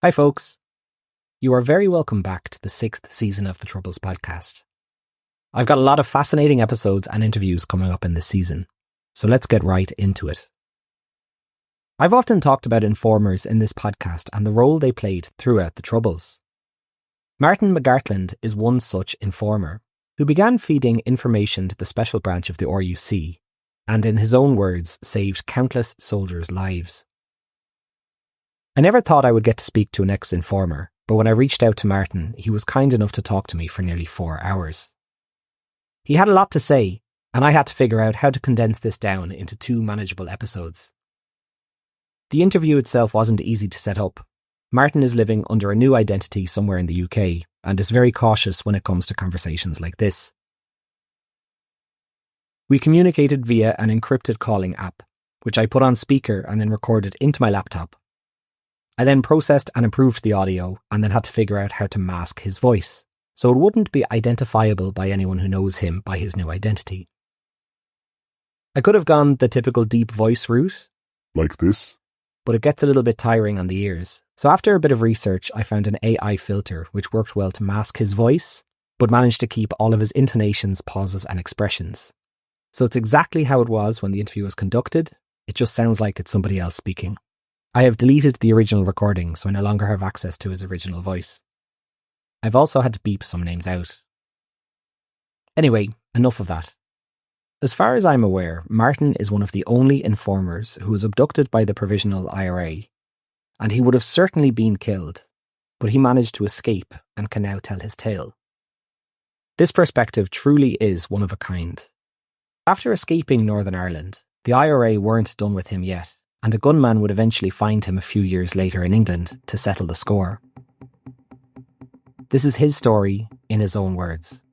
Hi folks. You are very welcome back to the 6th season of the Troubles podcast. I've got a lot of fascinating episodes and interviews coming up in this season, so let's get right into it. I've often talked about informers in this podcast and the role they played throughout the Troubles. Martin McGartland is one such informer who began feeding information to the special branch of the RUC and, in his own words, saved countless soldiers' lives. I never thought I would get to speak to an ex-informer, but when I reached out to Martin, he was kind enough to talk to me for nearly 4 hours. He had a lot to say, and I had to figure out how to condense this down into 2 manageable episodes. The interview itself wasn't easy to set up. Martin is living under a new identity somewhere in the UK, and is very cautious when it comes to conversations like this. We communicated via an encrypted calling app, which I put on speaker and then recorded into my laptop. I then processed and improved the audio and then had to figure out how to mask his voice, so it wouldn't be identifiable by anyone who knows him by his new identity. I could have gone the typical deep voice route, like this, but it gets a little bit tiring on the ears. So after a bit of research, I found an AI filter which worked well to mask his voice, but managed to keep all of his intonations, pauses and expressions. So it's exactly how it was when the interview was conducted, it just sounds like it's somebody else speaking. I have deleted the original recording, so I no longer have access to his original voice. I've also had to beep some names out. Anyway, enough of that. As far as I'm aware, Martin is one of the only informers who was abducted by the Provisional IRA, and he would have certainly been killed, but he managed to escape and can now tell his tale. This perspective truly is one of a kind. After escaping Northern Ireland, the IRA weren't done with him yet, and a gunman would eventually find him a few years later in England to settle the score. This is his story in his own words.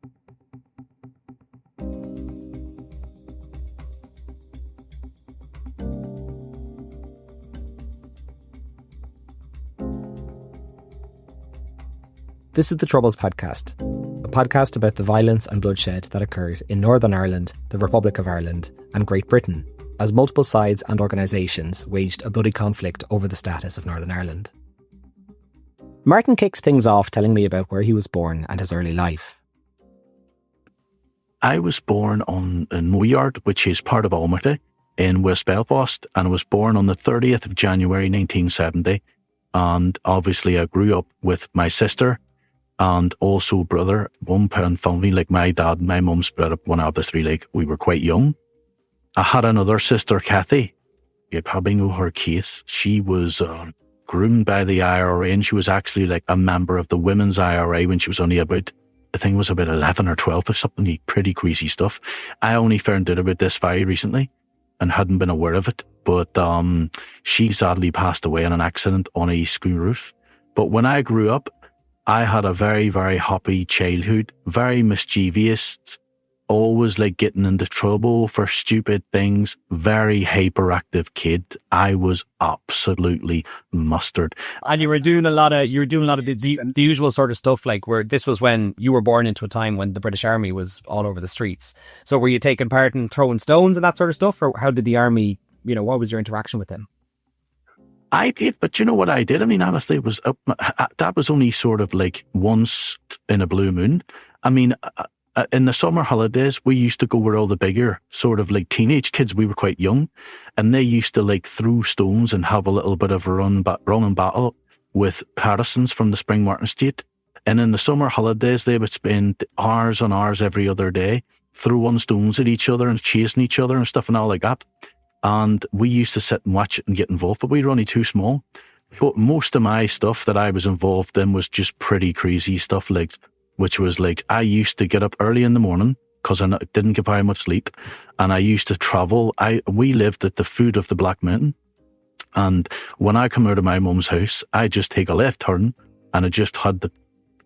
This is the Troubles podcast, a podcast about the violence and bloodshed that occurred in Northern Ireland, the Republic of Ireland, and Great Britain, as multiple sides and organisations waged a bloody conflict over the status of Northern Ireland. Martin kicks things off telling me about where he was born and his early life. I was born in Moyard, which is part of Almaty, in West Belfast, and I was born on the 30th of January 1970. And obviously I grew up with my sister and also brother, one parent family, like my dad and my mum split up when obviously like we were quite young. I had another sister, Kathy. You probably know her case. She was groomed by the IRA, and she was actually like a member of the Women's IRA when she was only about, I think it was about 11 or 12 or something, pretty crazy stuff. I only found out about this very recently and hadn't been aware of it. But she sadly passed away in an accident on a school roof. But when I grew up, I had a very, very happy childhood, very mischievous, always like getting into trouble for stupid things, very hyperactive kid. I was absolutely mustard. And you were doing a lot of the usual sort of stuff, like where this was when you were born into a time when the British Army was all over the streets. So were you taking part in throwing stones and that sort of stuff, or how did the army, what was your interaction with them? I did, but you know what I did? I mean, honestly, it was that was only sort of like once in a blue moon. I mean, in the summer holidays, we used to go where all the bigger sort of like teenage kids, we were quite young, and they used to like throw stones and have a little bit of a run and battle with partisans from the Spring Martin Estate. And in the summer holidays, they would spend hours on hours every other day throwing stones at each other and chasing each other and stuff and all like that. And we used to sit and watch it and get involved, but we were only too small. But most of my stuff that I was involved in was just pretty crazy stuff, like, which was like, I used to get up early in the morning because I didn't get very much sleep, and I used to travel. We lived at the foot of the Black Mountain, and when I come out of my mum's house, I just take a left turn, and I just had to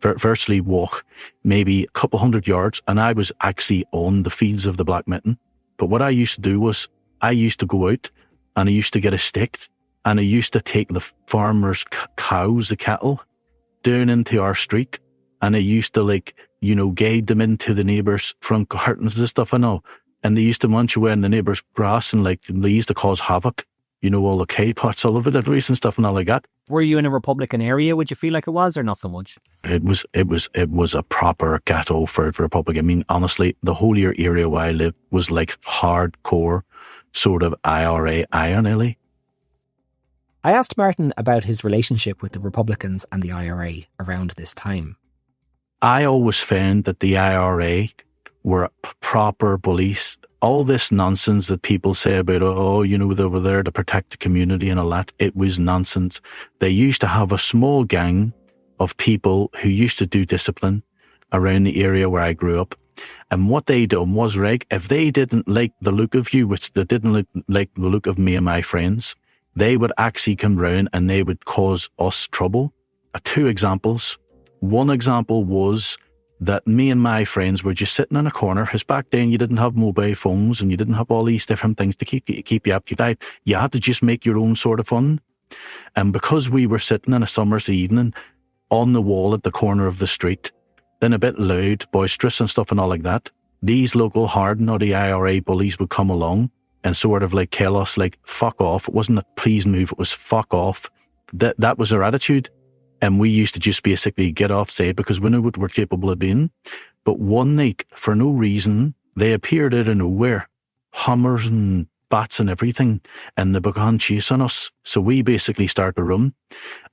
virtually walk maybe a couple hundred yards, and I was actually on the fields of the Black Mountain. But what I used to do was, I used to go out and I used to get a stick, and I used to take the farmers' cows, the cattle, down into our street, and I used to guide them into the neighbours' front gardens and stuff and all. And they used to munch away in the neighbours' grass, and they used to cause havoc, all the K pots all over the place and stuff and all like that. Were you in a Republican area? Would you feel like it was, or not so much? It was a proper ghetto for Republic. I mean, honestly, the whole area where I lived was like hardcore sort of IRA iron alley. I asked Martin about his relationship with the Republicans and the IRA around this time. I always found that the IRA were proper bullies. All this nonsense that people say about, they were there to protect the community and all that, it was nonsense. They used to have a small gang of people who used to do discipline around the area where I grew up. And what they done was, if they didn't like the look of you, which they didn't like the look of me and my friends, they would actually come round and they would cause us trouble. 2 examples. One example was that me and my friends were just sitting in a corner, because back then you didn't have mobile phones and you didn't have all these different things to keep you occupied. You had to just make your own sort of fun. And because we were sitting in a summer's evening on the wall at the corner of the street, then a bit loud, boisterous and stuff and all like that, these local hard nutty IRA bullies would come along and sort of like tell us like, fuck off. It wasn't a please move, it was fuck off. That was their attitude. And we used to just basically get off side because we knew what we're capable of being. But one night, for no reason, they appeared out of nowhere, hammers and bats and everything, and they began chasing us. So we basically started to run.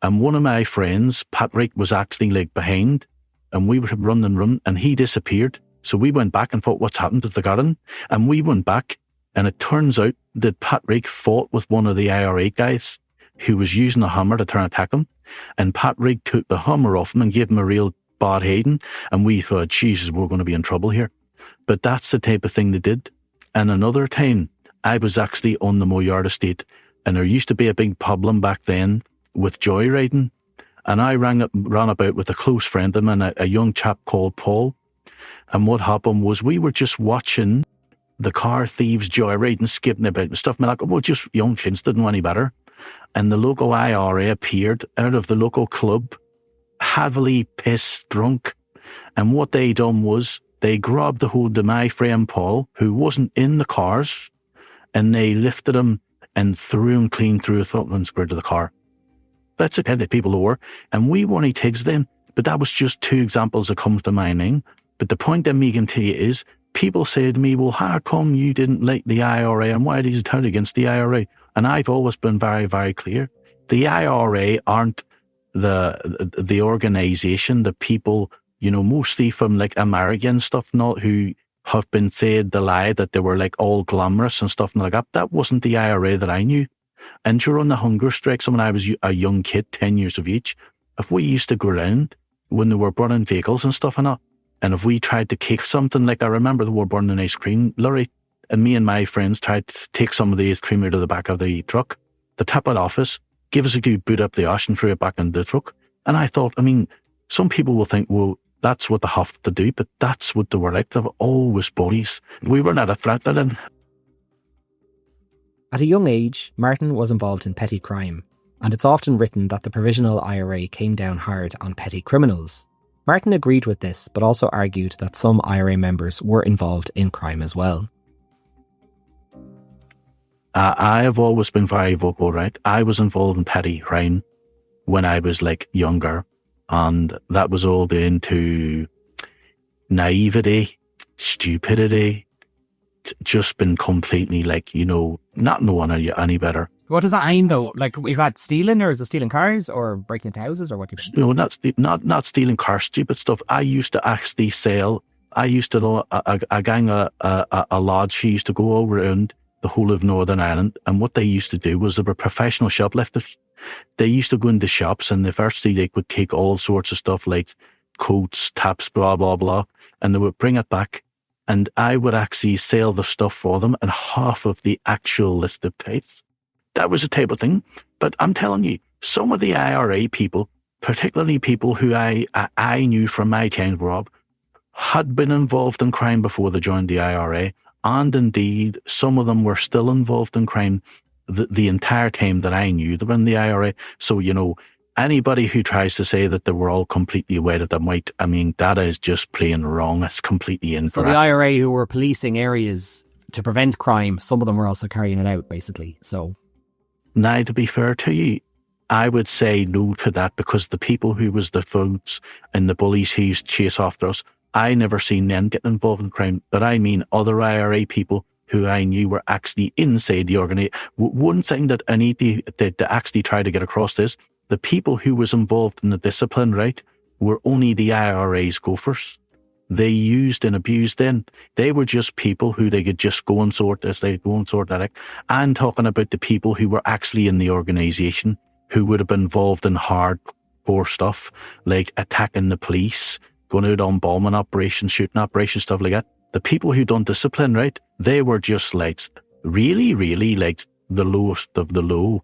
And one of my friends, Patrick, was actually like behind, and we would run and run, and he disappeared. So we went back and thought, what's happened to the garden? And we went back, and it turns out that Patrick fought with one of the IRA guys who was using a hammer to try and attack him. And Patrick took the hammer off him and gave him a real bad hiding. And we thought, Jesus, we're going to be in trouble here. But that's the type of thing they did. And another time, I was actually on the Moyard estate, and there used to be a big problem back then with joyriding. And I ran about with a close friend of mine, a young chap called Paul. And what happened was we were just watching the car thieves joyriding, skipping about and stuff. Just young kids didn't know any better. And the local IRA appeared out of the local club, heavily pissed drunk. And what they done was they grabbed the hold of my friend Paul, who wasn't in the cars, and they lifted him and threw him clean through a Thornton square to the car. That's the kind of people who were. And we weren't tigs then, but that was just 2 examples that come to my mind. But the point I'm making to you is, people say to me, well, how come you didn't like the IRA and why did you turn against the IRA? And I've always been very, very clear. The IRA aren't the organisation that people, mostly from like American stuff, not who have been fed the lie that they were like all glamorous and stuff like that. That wasn't the IRA that I knew. And during the hunger strikes, when I was a young kid, 10 years of age, if we used to go around when they were burning vehicles and stuff and that, and if we tried to kick something, like I remember they were burning an ice cream lorry, and me and my friends tried to take some of the ice cream out of the back of the truck, the tip it off us, give us a good boot up the arse and threw it back into the truck. And I thought, some people will think, well, that's what they have to do, but that's what they were like. They were always bullies. We were not a threat to them. At a young age, Martin was involved in petty crime, and it's often written that the provisional IRA came down hard on petty criminals. Martin agreed with this, but also argued that some IRA members were involved in crime as well. I have always been very vocal, right? I was involved in petty crime when I was like younger, and that was all down to naivety, stupidity, just been completely like, not knowing any better. What does that mean though? Like, is that stealing, or is it stealing cars or breaking into houses, or what do you mean? No, not stealing cars, stupid stuff. I used to actually sell. I used to know a gang, a lads who used to go all around the whole of Northern Ireland, and what they used to do was they were professional shoplifters. They used to go into shops, and firstly they would take all sorts of stuff like coats, taps, blah, blah, blah, and they would bring it back, and I would actually sell the stuff for them and half of the actual listed price. That was the type of thing. But I'm telling you, some of the IRA people, particularly people who I knew from my time growing up, had been involved in crime before they joined the IRA. And indeed, some of them were still involved in crime the entire time that I knew them in the IRA. So, anybody who tries to say that they were all completely weighted and white, that is just plain wrong. It's completely incorrect. So the IRA who were policing areas to prevent crime, some of them were also carrying it out, basically. So, now, to be fair to you, I would say no to that, because the people who was the thugs and the bullies who used to chase after us, I never seen them getting involved in crime. But I mean other IRA people who I knew were actually inside the organisation. One thing that I need to actually try to get across is the people who was involved in the discipline, right, were only the IRA's gophers. They used and abused them. They were just people who they could just go and sort this, they go and sort that. I'm talking about the people who were actually in the organisation, who would have been involved in hardcore stuff, like attacking the police, going out on bombing operations, shooting operations, stuff like that. The people who done discipline, right, they were just like really, really like the lowest of the low.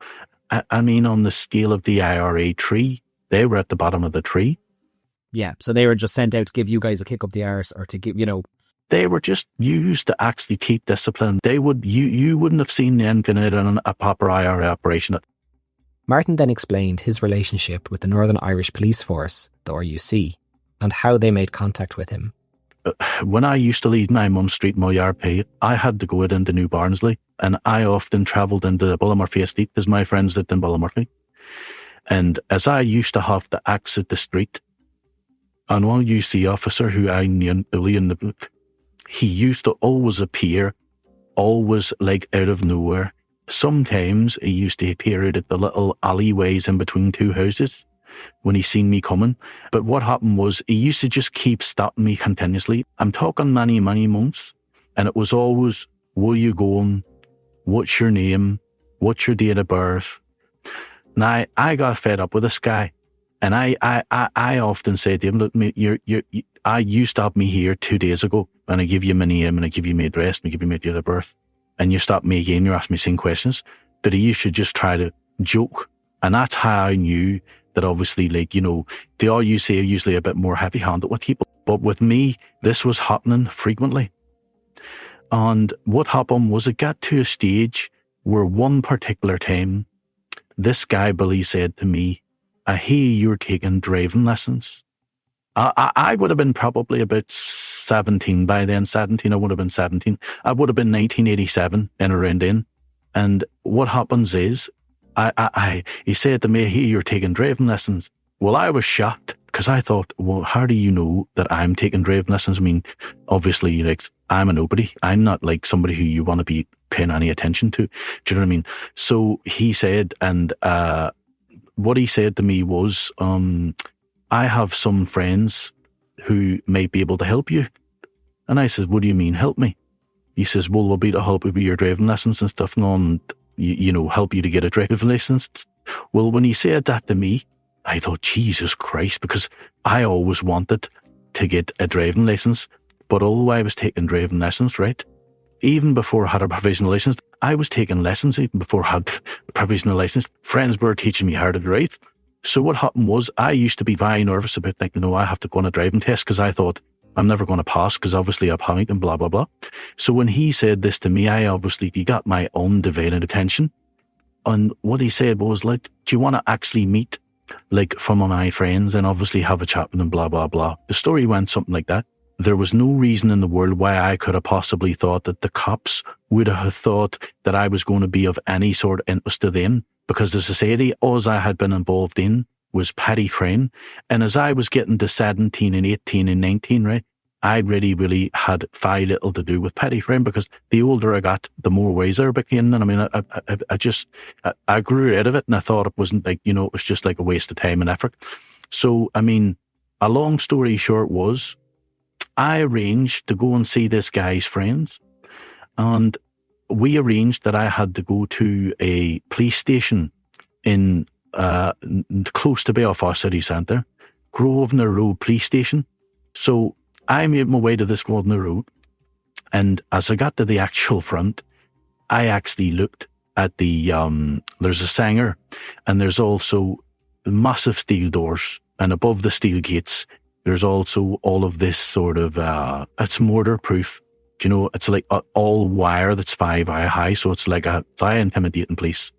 I mean, on the scale of the IRA tree, they were at the bottom of the tree. Yeah, so they were just sent out to give you guys a kick up the arse, or to give, you know. They were just used to actually keep discipline. They would, you wouldn't have seen them going out on a proper IRA operation. Martin then explained his relationship with the Northern Irish Police Force, the RUC, and how they made contact with him. When I used to leave my mum's street, my RP, I had to go out into New Barnsley, and I often travelled into Bullimurphy Estate because my friends lived in Bullimurphy. And as I used to have to exit the street, and one UC officer who I knew in the book, he used to always appear, always like out of nowhere. Sometimes he used to appear out at the little alleyways in between two houses when he seen me coming. But what happened was he used to just keep stopping me continuously. I'm talking many, many months. And it was always, where you going? What's your name? What's your date of birth? Now, I got fed up with this guy. And I often say to him, look, you stopped me here 2 days ago, and I give you my name, and I give you my address, and I give you my date of birth, and you stop me again, you're asking me the same questions. But you should just try to joke. And that's how I knew that obviously, like, you know, the RUC are usually a bit more heavy-handed with people. But with me, this was happening frequently. And what happened was it got to a stage where one particular time, this guy, Billy, said to me, I hear you're taking driving lessons. I would have been probably about 17 by then, 17, I would have been 17. I would have been 1987 and around then. And what happens is, he said to me, I hear you're taking driving lessons. Well, I was shocked because I thought, well, how do you know that I'm taking driving lessons? I mean, obviously, like, I'm a nobody. I'm not like somebody who you want to be paying any attention to. Do you know what I mean? So he said, and what he said to me was, I have some friends who may be able to help you. And I said, what do you mean, help me? He says, well, we'll be to help you with your driving lessons and stuff, and you know, help you to get a driving license. Well, when he said that to me, I thought, Jesus Christ, because I always wanted to get a driving license. But although I was taking driving lessons, right, even before I had a provisional license, I was taking lessons even before I had a provisional license. Friends were teaching me how to drive. So what happened was I used to be very nervous about, like, you know, I have to go on a driving test because I thought I'm never going to pass because obviously I'm panicked and blah, blah, blah. So when he said this to me, he got my undivided attention. And what he said was, like, do you want to actually meet, like, some of my friends and obviously have a chat with them, blah, blah, blah. The story went something like that. There was no reason in the world why I could have possibly thought that the cops would have thought that I was going to be of any sort of interest to them, because the society, all I had been involved in was petty crime. And as I was getting to 17 and 18 and 19, right, I really had very little to do with petty crime, because the older I got, the more wiser I became. And I mean, I grew out of it, and I thought it wasn't, like, you know, it was just like a waste of time and effort. So, I mean, a long story short was, I arranged to go and see this guy's friends, and we arranged that I had to go to a police station in close to Belfast city centre, Grosvenor Road police station. So I made my way to this Grosvenor Road, and as I got to the actual front, I actually looked at the, there's a sanger, and there's also massive steel doors, and above the steel gates, there's also all of this sort of, it's mortar proof. Do you know, it's like all wire that's 5 hour high. So it's like a very intimidating place.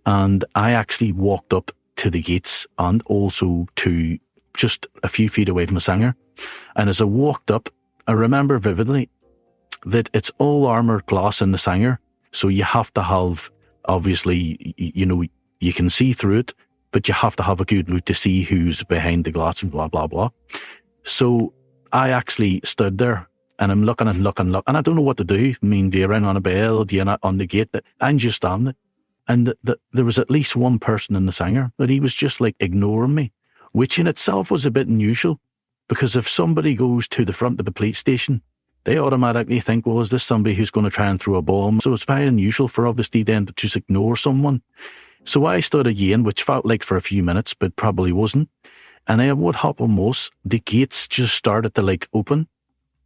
And I actually walked up to the gates and also to just a few feet away from the singer. And as I walked up, I remember vividly that it's all armoured glass in the singer. So you have to have, obviously, you know, you can see through it. but you have to have a good look to see who's behind the glass and blah, blah, blah. So I actually stood there and I'm looking, and I don't know what to do. I mean, do you ring on a bell? Do you not on the gate? I'm just standing. And there was at least one person in the singer, but he was just like ignoring me, which in itself was a bit unusual, because if somebody goes to the front of the police station, they automatically think, well, is this somebody who's going to try and throw a bomb? So it's very unusual for obviously them to just ignore someone. So I stood again, which felt like for a few minutes, but probably wasn't. And then what happened was the gates just started to like open.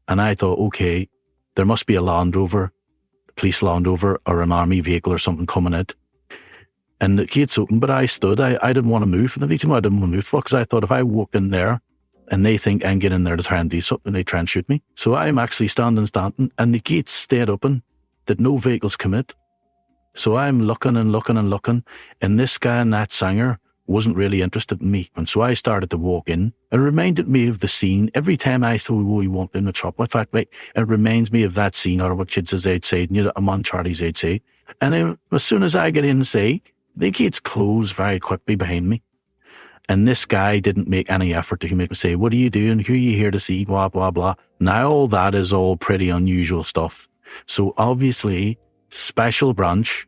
And I thought, okay, there must be a Land Rover, police Land Rover, or an army vehicle or something coming out. And the gates opened, but I stood. I didn't want to move. And the reason why I didn't want to move, because I thought if I walk in there and they think I'm getting in there to try and do something, they try and shoot me. So I'm actually standing, and the gates stayed open, that no vehicles come in. So I'm looking, and this guy and that singer wasn't really interested in me. And so I started to walk in. It reminded me of the scene. Every time I thought we walked in the shop, in fact, like, it reminds me of that scene, or what kids as they'd say, you know, I'm on Charlie's, they'd say. And then, as soon as I get in, say, the gates closed very quickly behind me. And this guy didn't make any effort to make me say, what are you doing? Who are you here to see? Blah, blah, blah. Now all that is all pretty unusual stuff. So obviously, special branch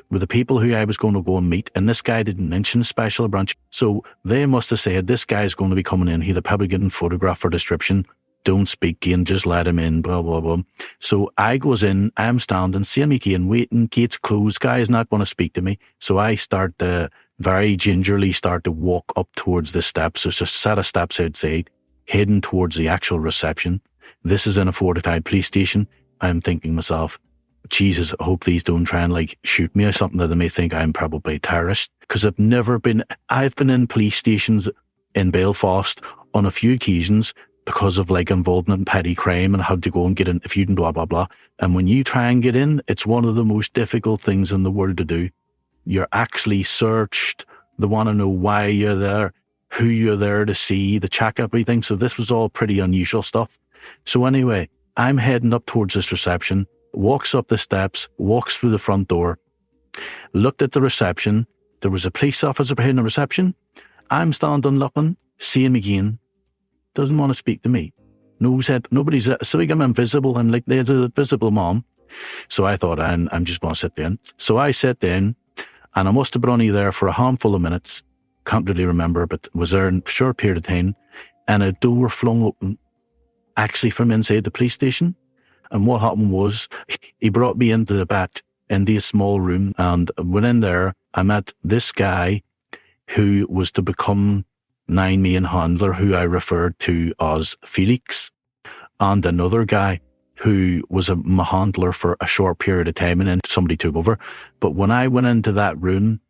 with the people who I was going to go and meet, and this guy didn't mention special branch. So they must have said, this guy's going to be coming in. He'll probably get a photograph or description. Don't speak in, just let him in, blah, blah, blah. So I goes in, I'm standing, seeing me again, waiting, gates closed, guy's not going to speak to me. So I start to very gingerly start to walk up towards the steps. There's a set of steps outside, heading towards the actual reception. This is in a fortified police station. I'm thinking to myself, Jesus, I hope these don't try and like shoot me or something, that they may think I'm probably a terrorist. Because I've been in police stations in Belfast on a few occasions, because of like involvement in petty crime and had to go and get in if you didn't blah, blah, blah. And when you try and get in, it's one of the most difficult things in the world to do. You're actually searched. They want to know why you're there, who you're there to see, the check everything. So this was all pretty unusual stuff. So anyway, I'm heading up towards this reception, walks up the steps, walks through the front door, looked at the reception. There was a police officer behind the reception. I'm standing looking, seeing him again. Doesn't want to speak to me. Nobody's, so I'm invisible, and like there's a visible mom. So I thought, I'm just going to sit down. So I sat down, and I must have been only there for a handful of minutes. Can't really remember, but was there in a short period of time. And a door flung open, actually from inside the police station. And what happened was, he brought me into the back, into a small room, and went in there. I met this guy who was to become my main handler, who I referred to as Felix, and another guy who was my handler for a short period of time, and then somebody took over. But when I went into that room,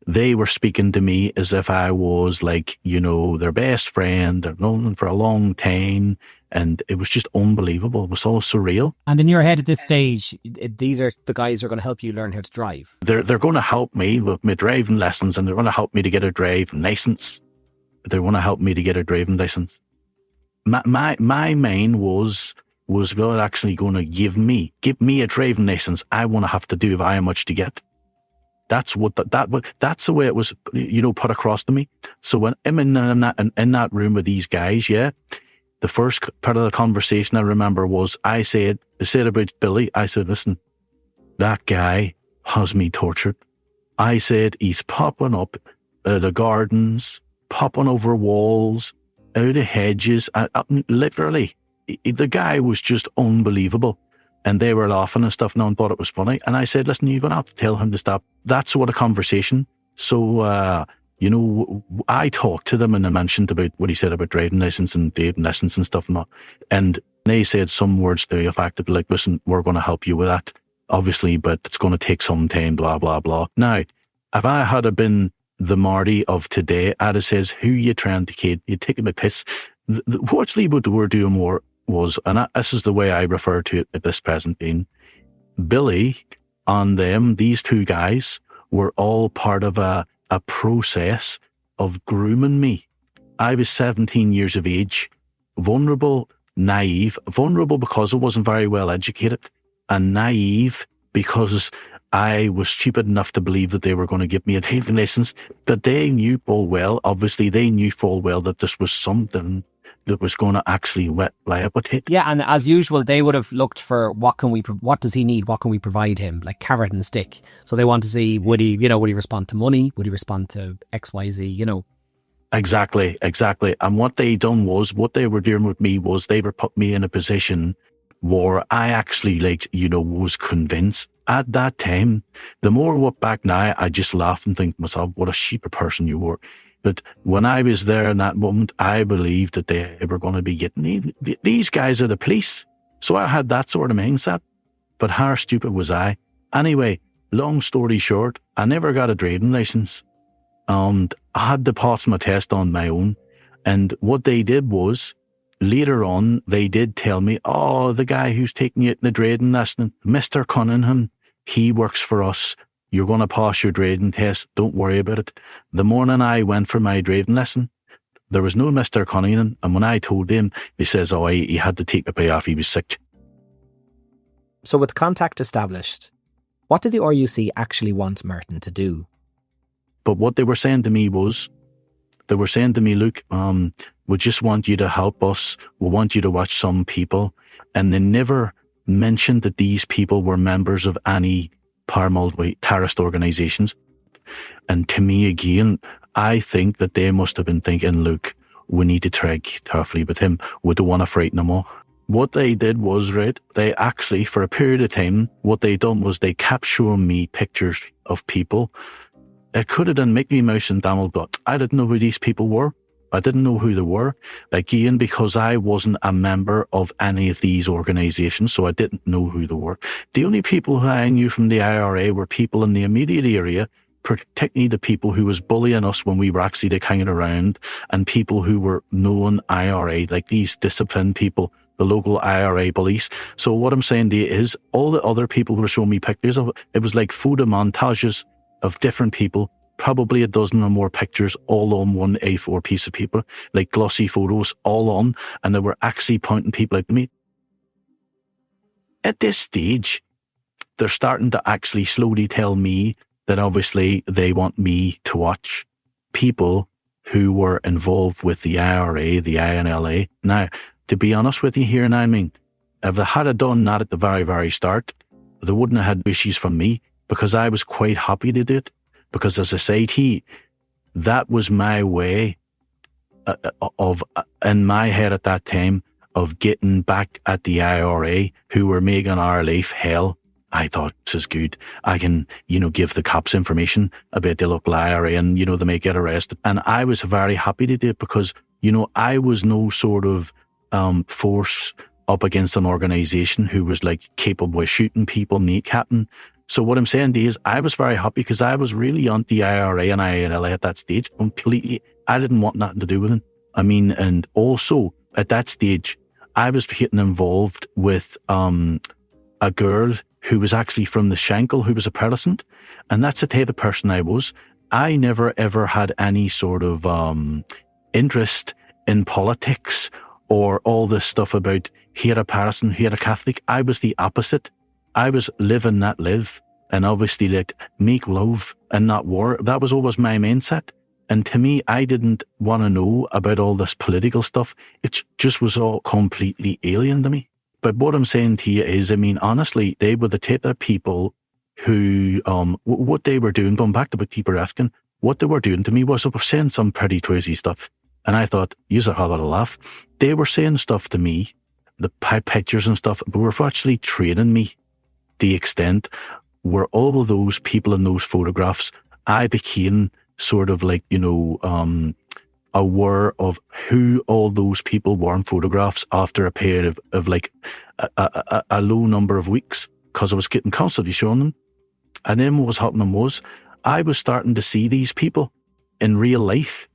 they were speaking to me as if I was like, you know, their best friend. They've known them for a long time. And it was just unbelievable. It was all surreal. And in your head at this stage, these are the guys who are going to help you learn how to drive. They're going to help me with my driving lessons, and they're going to help me to get a driving license. They want to help me to get a driving license. My main was God actually going to give me a driving license. I want to have to do very much to get. That's what that's the way it was, you know, put across to me. So when I'm in that room with these guys, yeah, the first part of the conversation I remember was I said about Billy. I said, listen, that guy has me tortured. I said, he's popping up the gardens, popping over walls, out of hedges. Literally, the guy was just unbelievable. And they were laughing and stuff, and no one thought it was funny. And I said, listen, you're going to have to tell him to stop. That sort of conversation. So, you know, I talked to them, and I mentioned about what he said about driving license and driving lessons and stuff. And they said some words to the effect of like, listen, we're going to help you with that, obviously, but it's going to take some time, blah, blah, blah. Now, if I had been the Marty of today, I'd have says, who you trying to kid? You're taking a piss. What's what we're doing more was, and this is the way I refer to it at this present time, Billy and them, these two guys, were all part of a process of grooming me. I was 17 years of age, vulnerable, naive, vulnerable because I wasn't very well educated, and naive because I was stupid enough to believe that they were going to give me a driving license, but they knew full well, obviously they knew full well that this was something that was going to actually rehabilitate. Yeah, and as usual, they would have looked for what does he need? What can we provide him? Like carrot and stick. So they want to see, would he respond to money? Would he respond to X, Y, Z, Exactly. And what they done was, what they were doing with me was they were put me in a position where I actually, was convinced at that time. The more I look back now, I just laugh and think to myself, what a sheep of person you were. But when I was there in that moment, I believed that they were going to be getting me. These guys are the police. So I had that sort of mindset. But how stupid was I? Anyway, long story short, I never got a driving license. And I had to pass my test on my own. And what they did was, later on, they did tell me, the guy who's taking you in the driving lesson, Mr. Cunningham, he works for us. You're going to pass your driving test. Don't worry about it. The morning I went for my driving lesson, there was no Mr. Cunningham. And when I told him, he says, he had to take the pay off. He was sick. So with contact established, what did the RUC actually want Martin to do? But what they were saying to me was, look, we just want you to help us. We want you to watch some people. And they never mentioned that these people were members of any paramilitary terrorist organizations. And to me, again, I think that they must have been thinking, look, we need to tread carefully with him. We don't want to frighten him off. What they did was, they actually, for a period of time, what they done was they kept showing me pictures of people. It could have done Mickey Mouse and Donald Duck. I didn't know who these people were. I didn't know who they were. Again, because I wasn't a member of any of these organizations, so I didn't know who they were. The only people who I knew from the IRA were people in the immediate area, particularly the people who was bullying us when we were actually hanging around, and people who were known IRA, like these disciplined people, the local IRA police. So what I'm saying to you is, all the other people who were showing me pictures of it was like photo montages of different people, probably a dozen or more pictures all on one A4 piece of paper, like glossy photos all on, and they were actually pointing people out to me. At this stage, they're starting to actually slowly tell me that obviously they want me to watch people who were involved with the IRA, the INLA. Now, to be honest with you here, and I mean, if they had done that at the very, very start, they wouldn't have had issues from me, because I was quite happy to do it. Because as I say to you, that was my way in my head at that time, of getting back at the IRA who were making our life hell. I thought, this is good. I can, give the cops information about the local IRA and, they may get arrested. And I was very happy to do it because, I was no sort of force up against an organization who was capable of shooting people, kneecapping. So what I'm saying to you is, I was very happy because I was really anti-IRA and INLA at that stage. Completely. I didn't want nothing to do with it. I mean, and also at that stage, I was getting involved with a girl who was actually from the Shankill, who was a Protestant. And that's the type of person I was. I never ever had any sort of interest in politics or all this stuff about here a Protestant, here a Catholic. I was the opposite. I was live and not live, and obviously make love and not war. That was always my mindset. And to me, I didn't want to know about all this political stuff. It just was all completely alien to me. But what I'm saying to you is, I mean, honestly, they were the type of people who, what they were doing, going back to what people are asking, what they were doing to me was they were saying some pretty crazy stuff. And I thought, you're a lot of laugh. They were saying stuff to me, the pictures and stuff, but were actually training me. The extent where all of those people in those photographs, I became sort of aware of who all those people were in photographs after a period of a low number of weeks, because I was getting constantly showing them. And then what was happening was, I was starting to see these people in real life,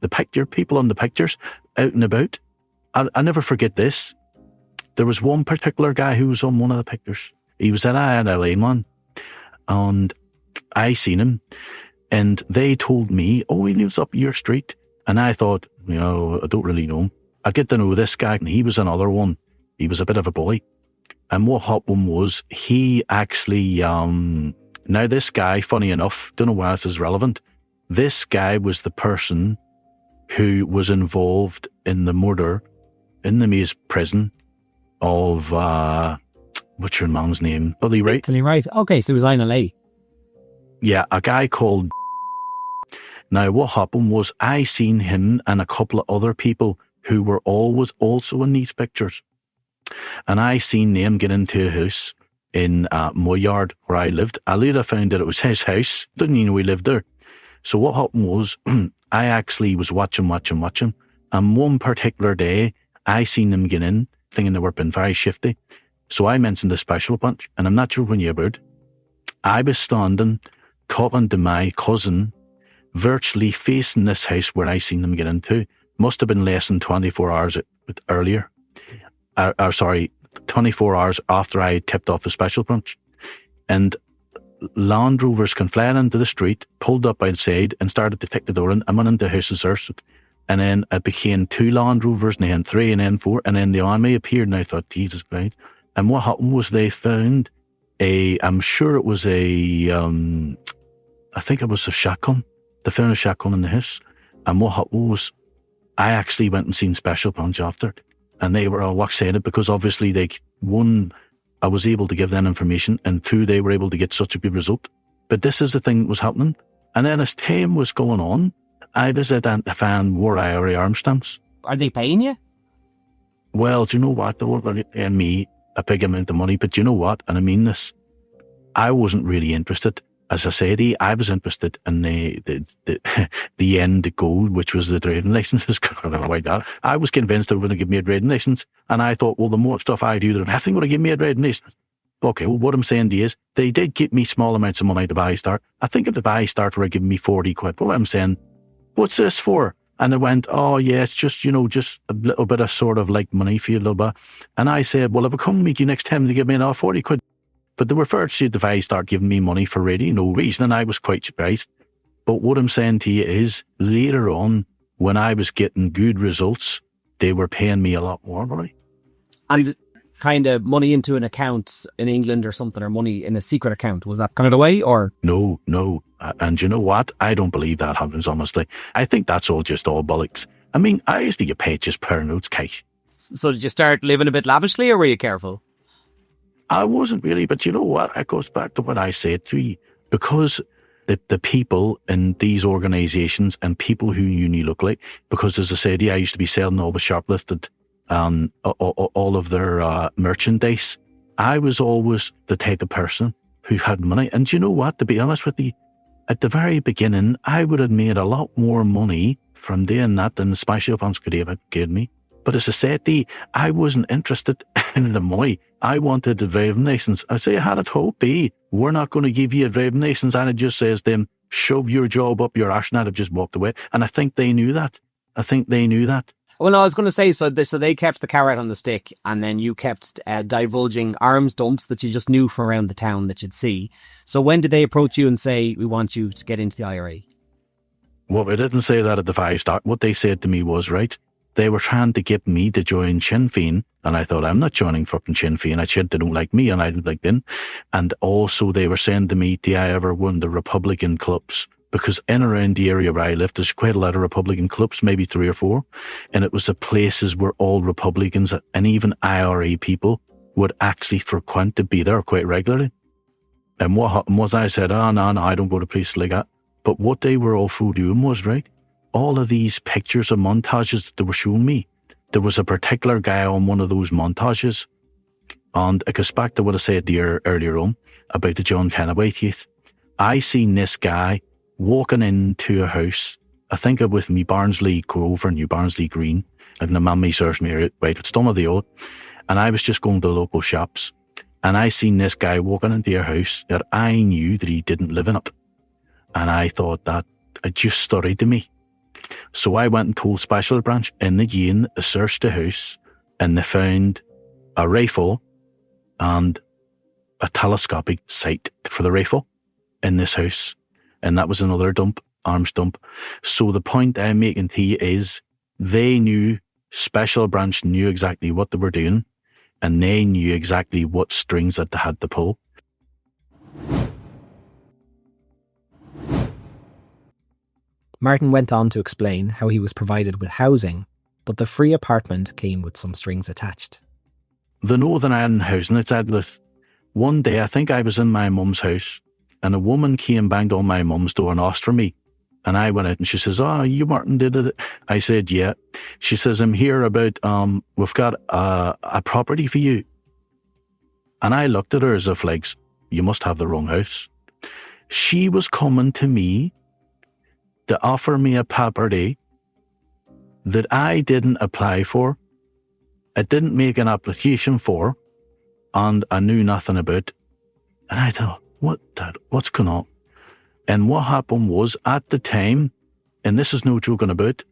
people on the pictures out and about. I never forget this. There was one particular guy who was on one of the pictures. He was an INLA man, and I seen him, and they told me, he lives up your street. And I thought, I don't really know him. I get to know this guy, and he was another one. He was a bit of a bully. And what happened was, he actually Now, this guy, funny enough, don't know why this is relevant, this guy was the person who was involved in the murder in the Maze prison of, what's your man's name? Billy Wright? Billy Wright. Okay, so it was INLA. Yeah, a guy called. Now, what happened was I seen him and a couple of other people who were always also in these pictures. And I seen them get into a house in my yard where I lived. I later found that it was his house. Didn't even know he lived there. So what happened was I actually was watching. And one particular day, I seen them get in, thinking they were being very shifty. So I mentioned the special bunch, and I'm not sure when you about. I was standing, talking to my cousin, virtually facing this house where I seen them get into. Must have been less than 24 hours earlier. 24 hours after I had tipped off the special bunch. And Land Rovers came flying into the street, pulled up outside and started to kick the door in. I went into the house and searched. And then it became 2 Land Rovers, and then 3, and then 4, and then the army appeared, and I thought, Jesus Christ. And what happened was they found I'm sure it was I think it was a shotgun. They found a shotgun in the house. And what happened was I actually went and seen Special Branch after it. And they were all excited because obviously one, I was able to give them information, and 2, they were able to get such a good result. But this is the thing that was happening. And then as time was going on, I was identifying more IRA arm stamps. Are they paying you? Well, do you know what? They were paying me a big amount of money, but do you know what? And I mean this, I wasn't really interested. As I said, I was interested in the end goal, which was the driving licenses. I was convinced they were going to give me a driving license, and I thought, well, the more stuff I do, they're definitely going to give me a driving license. Okay, well, what I'm saying to you is, they did give me small amounts of money to buy a start. I think if the buy start were giving me 40 quid, well, I'm saying, what's this for? And they went, oh yeah, it's just, just a little bit of sort of like money for you, a little bit. And I said, well, if I come meet you next time, they give me another 40 quid. But they were first to the start giving me money for really no reason, and I was quite surprised. But what I'm saying to you is, later on, when I was getting good results, they were paying me a lot more money. And kind of money into an account in England or something, or money in a secret account, was that kind of the way, or? No. And you know what? I don't believe that happens, honestly. I think that's all bollocks. I mean, I used to get paid just per notes cash. So did you start living a bit lavishly, or were you careful? I wasn't really, but you know what? It goes back to what I said to you. Because the people in these organisations and people who you knew look like, because as I said, I used to be selling all the shoplifted, all of their merchandise. I was always the type of person who had money. And you know what? To be honest with you, at the very beginning, I would have made a lot more money from doing that than the special funds could have given me. But as I said to you, I wasn't interested in the money. I wanted a driving license. I say I had it hope be, we're not going to give you a driving license. And it just says to them, shove your job up your arse, and I'd have just walked away. And I think they knew that. Well, no, I was going to say, so they kept the carrot on the stick, and then you kept divulging arms dumps that you just knew from around the town that you'd see. So when did they approach you and say, we want you to get into the IRA? Well, they didn't say that at the very start. What they said to me was, right, they were trying to get me to join Sinn Féin, and I thought, I'm not joining fucking Sinn Féin. I said they don't like me, and I don't like them. And also they were saying to me, do I ever won the Republican clubs? Because in around the area where I live, there's quite a lot of Republican clubs, maybe 3 or 4. And it was the places where all Republicans and even IRA people would actually frequent to be there quite regularly. And what happened was I said, no, I don't go to places like that. But what they were also doing was, right, all of these pictures and montages that they were showing me, there was a particular guy on one of those montages. And it goes back to what I said there earlier on about the John Kennedy case. I seen this guy walking into a house, I think it was me Barnsley Grove or New Barnsley Green, and the memory serves me right, it's some of the old. And I was just going to the local shops, and I seen this guy walking into a house that I knew that he didn't live in it. And I thought that it just started to me. So I went and told Special Branch, and again, they searched the house, and they found a rifle and a telescopic sight for the rifle in this house. And that was another dump, arms dump. So the point I'm making to you is they knew, Special Branch knew exactly what they were doing, and they knew exactly what strings that they had to pull. Martin went on to explain how he was provided with housing, but the free apartment came with some strings attached. The Northern Ireland housing, it's had with one day, I think I was in my mum's house, and a woman came, banged on my mum's door and asked for me. And I went out and she says, "Oh, you Martin did it?" I said, "Yeah." She says, "I'm here about, we've got a property for you." And I looked at her as if like, you must have the wrong house. She was coming to me to offer me a property that I didn't apply for, I didn't make an application for, and I knew nothing about. And I thought, what's going on? And what happened was, at the time, and this is no joking about,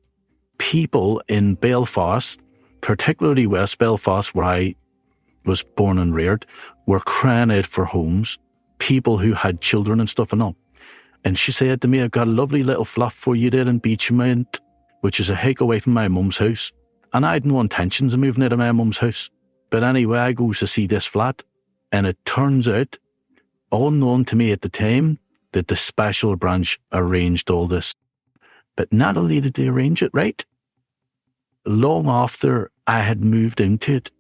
people in Belfast, particularly West Belfast, where I was born and reared, were crying out for homes, people who had children and stuff and all. And she said to me, "I've got a lovely little flat for you there in Beachmount, which is a hike away from my mum's house." And I had no intentions of moving out of my mum's house. But anyway, I goes to see this flat, and it turns out, unknown to me at the time, that the special branch arranged all this. But not only did they arrange it, right? Long after I had moved into it,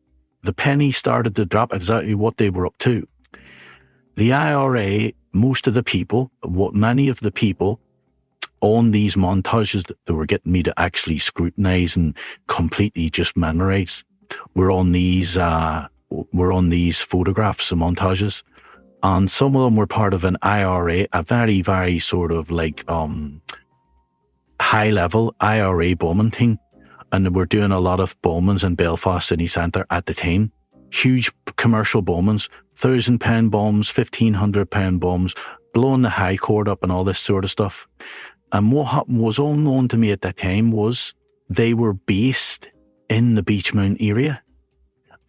the penny started to drop exactly what they were up to. The IRA, most of the people, many of the people on these montages that they were getting me to actually scrutinize and completely just memorize, were on these photographs and montages. And some of them were part of an IRA, a very, very sort of like high-level IRA bombing thing. And they were doing a lot of bombings in Belfast city centre at the time. Huge commercial bombings, £1,000 bombs, £1,500 bombs, blowing the High Court up and all this sort of stuff. And what happened was, all known to me at that time, was they were based in the Beachmount area.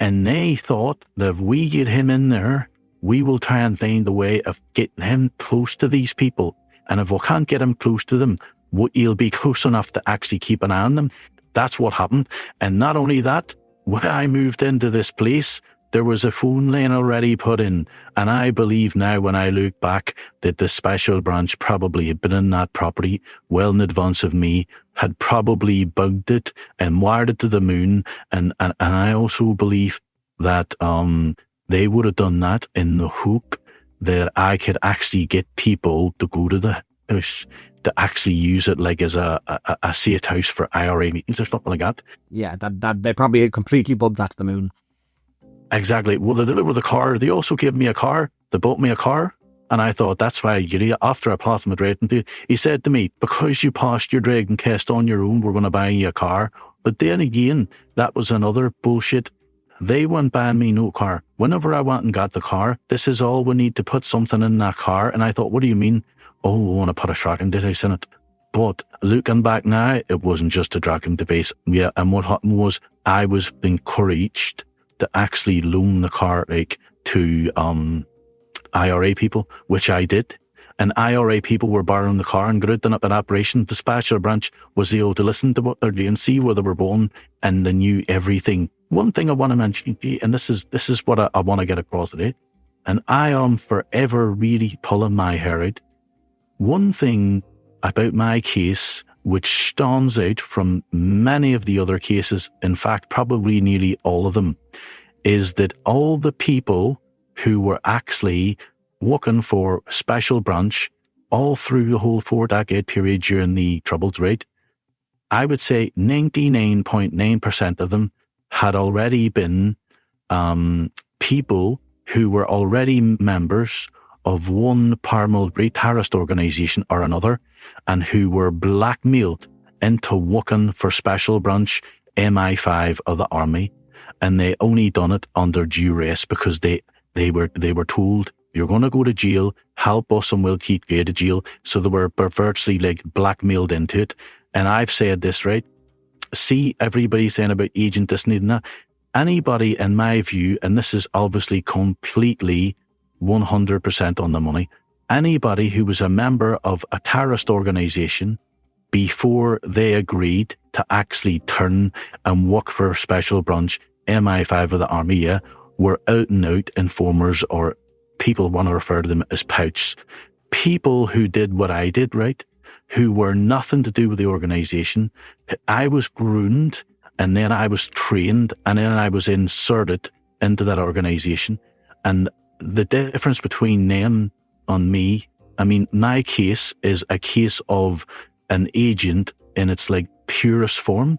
And they thought that if we get him in there, we will try and find a way of getting him close to these people. And if we can't get him close to them, he'll be close enough to actually keep an eye on them. That's what happened. And not only that, when I moved into this place, there was a phone line already put in. And I believe now, when I look back, that the special branch probably had been in that property well in advance of me, had probably bugged it and wired it to the moon. And I also believe that they would have done that in the hope that I could actually get people to go to the house, to actually use it like as a safe house for IRA meetings or something like that. Yeah, that they probably had completely bugged that to the moon. Exactly. Well, they delivered the car. They also gave me a car. They bought me a car. And I thought, that's why, after I passed my driving, he said to me, "Because you passed your driving test on your own, we're going to buy you a car." But then again, that was another bullshit. They weren't buying me no car. Whenever I went and got the car, "This is all we need to put something in that car." And I thought, what do you mean? "Oh, we want to put a tracking device in it." But looking back now, it wasn't just a tracking device. Yeah, and what happened was, I was encouraged to actually loan the car to IRA people, which I did. And IRA people were borrowing the car and grouping up an operation. The special branch was able to listen to what they're doing, see where they were born, and they knew everything. One thing I want to mention, and this is what I want to get across today, and I am forever really pulling my hair out. One thing about my case, which stands out from many of the other cases, in fact, probably nearly all of them, is that all the people who were actually working for special branch all through the whole 4-decade period during the Troubles, right? I would say 99.9% of them had already been people who were already members of one paramilitary terrorist organisation or another, and who were blackmailed into working for special branch MI5 of the army. And they only done it under duress, because they were told, "You're going to go to jail, help us and we'll keep you out of jail." So they were virtually like blackmailed into it. And I've said this, right? See, everybody saying about agent this and that. Anybody, in my view, and this is obviously completely 100% on the money, anybody who was a member of a terrorist organisation before they agreed to actually turn and work for special branch MI5 of the army, yeah, were out and out informers, or people want to refer to them as pouts. People who did what I did, right? who were nothing to do with the organisation. I was groomed, and then I was trained, and then I was inserted into that organisation. And the difference between them and me, I mean, my case is a case of an agent in its like purest form,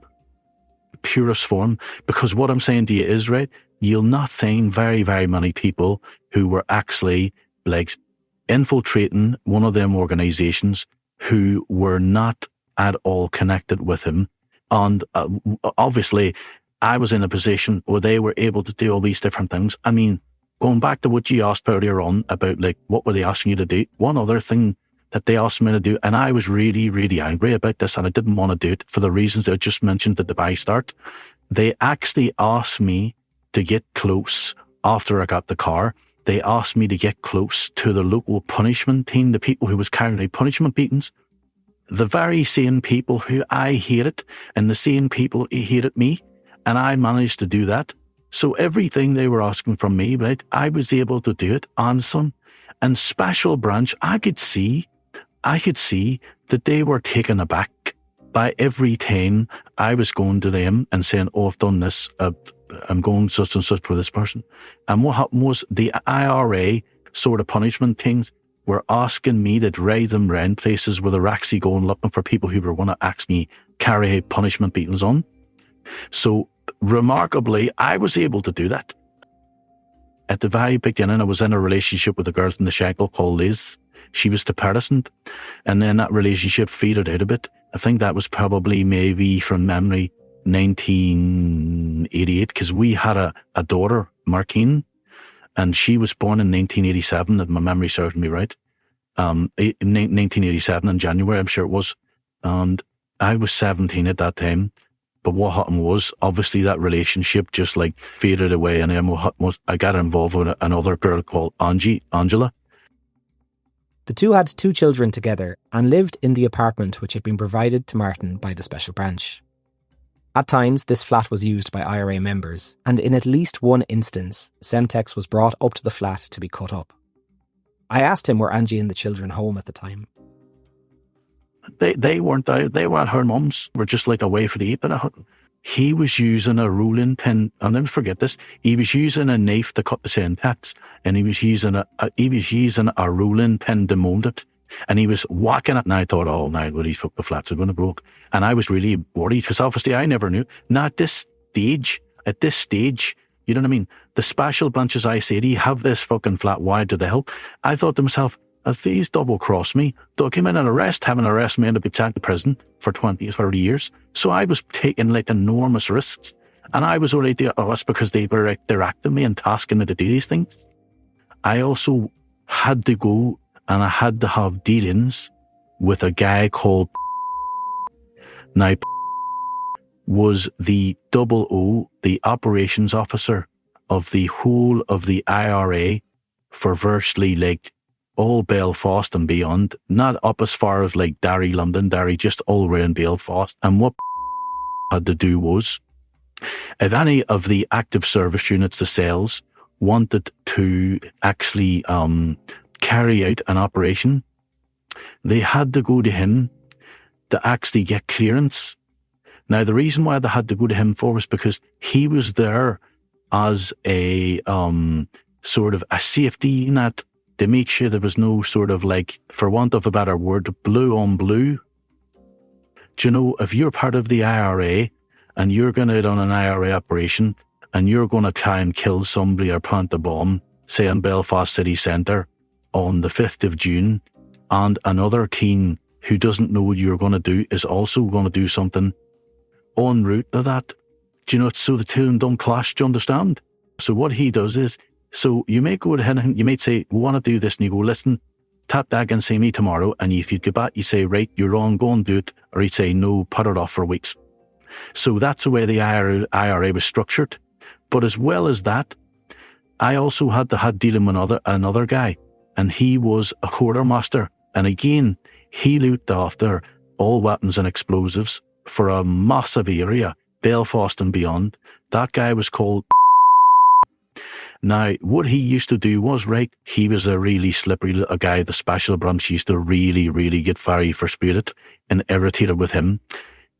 because what I'm saying to you is, right, you'll not find very, very many people who were actually like infiltrating one of them organizations who were not at all connected with him. And obviously I was in a position where they were able to do all these different things. I mean, going back to what you asked earlier on about like, what were they asking you to do? One other thing that they asked me to do, and I was really, really angry about this, and I didn't want to do it for the reasons that I just mentioned at the Dubai start. They actually asked me to get close after I got the car. They asked me to get close to the local punishment team, the people who was carrying out punishment beatings. The very same people who I hated, and the same people who hated me, and I managed to do that. So everything they were asking from me, right, I was able to do it on some. And Special Branch, I could see that they were taken aback by every time I was going to them and saying, oh, I've done this, I'm going such and such for this person. And what happened was the IRA sort of punishment things were asking me to drive them around places where they're actually going looking for people who were going to actually carry out punishment beatings on. So remarkably, I was able to do that. At the very beginning, I was in a relationship with a girl in the shackle called Liz. She was the person. And then that relationship faded out a bit. I think that was probably maybe from memory 1988, because we had a daughter, Martine, and she was born in 1987, if my memory serves me right. 1987 in January, I'm sure it was. And I was 17 at that time. But what happened was, obviously, that relationship just like faded away, and then I got involved with another girl called Angela. The two had 2 children together and lived in the apartment which had been provided to Martin by the Special Branch. At times, this flat was used by IRA members, and in at least one instance, Semtex was brought up to the flat to be cut up. I asked him, were Angie and the children home at the time? They weren't out. They were at her mum's. Were just like away for the eat. But he was using a rolling pin. I'll never forget this. He was using a knife to cut the syntax, and he was using a rolling pin to mold it. And he was whacking it. And I thought, oh, now these fuck the flats are going to broke. And I was really worried because obviously I never knew. Now at this stage, you know what I mean? The Special Branches, I said, he have this fucking flat. Why did they help? I thought to myself, if these double cross me, they'll come in and have an arrest me and be taken to prison for 20 or 30 years. So I was taking like enormous risks. And I was already there, that's because they were directing me and tasking me to do these things. I also had to go and I had to have dealings with a guy called now was the the operations officer of the whole of the IRA for virtually like all Belfast and beyond, not up as far as like Derry, Londonderry, just all around Belfast. And what had to do was, if any of the active service units, the cells, wanted to actually carry out an operation, they had to go to him to actually get clearance. Now, the reason why they had to go to him for was because he was there as a sort of a safety net to make sure there was no sort of like, for want of a better word, blue on blue. Do you know, if you're part of the IRA and you're going out on an IRA operation and you're going to try and kill somebody or plant a bomb, say in Belfast city centre on the 5th of June, and another team who doesn't know what you're going to do is also going to do something en route to that, do you know, so the two of them don't clash, do you understand? So what he does is, so you may go ahead and you might say, we want to do this, and you go, listen, tap that and see me tomorrow, and if you get back, you say, right, you're on, go and do it, or he'd say, no, put it off for weeks. So that's the way the IRA was structured. But as well as that, I also had dealing with another guy, and he was a quartermaster, and again, he looked after all weapons and explosives for a massive area, Belfast and beyond. That guy was called, Now, what he used to do was, right, he was a really slippery little guy. The special branch used to really, really get very frustrated and irritated with him.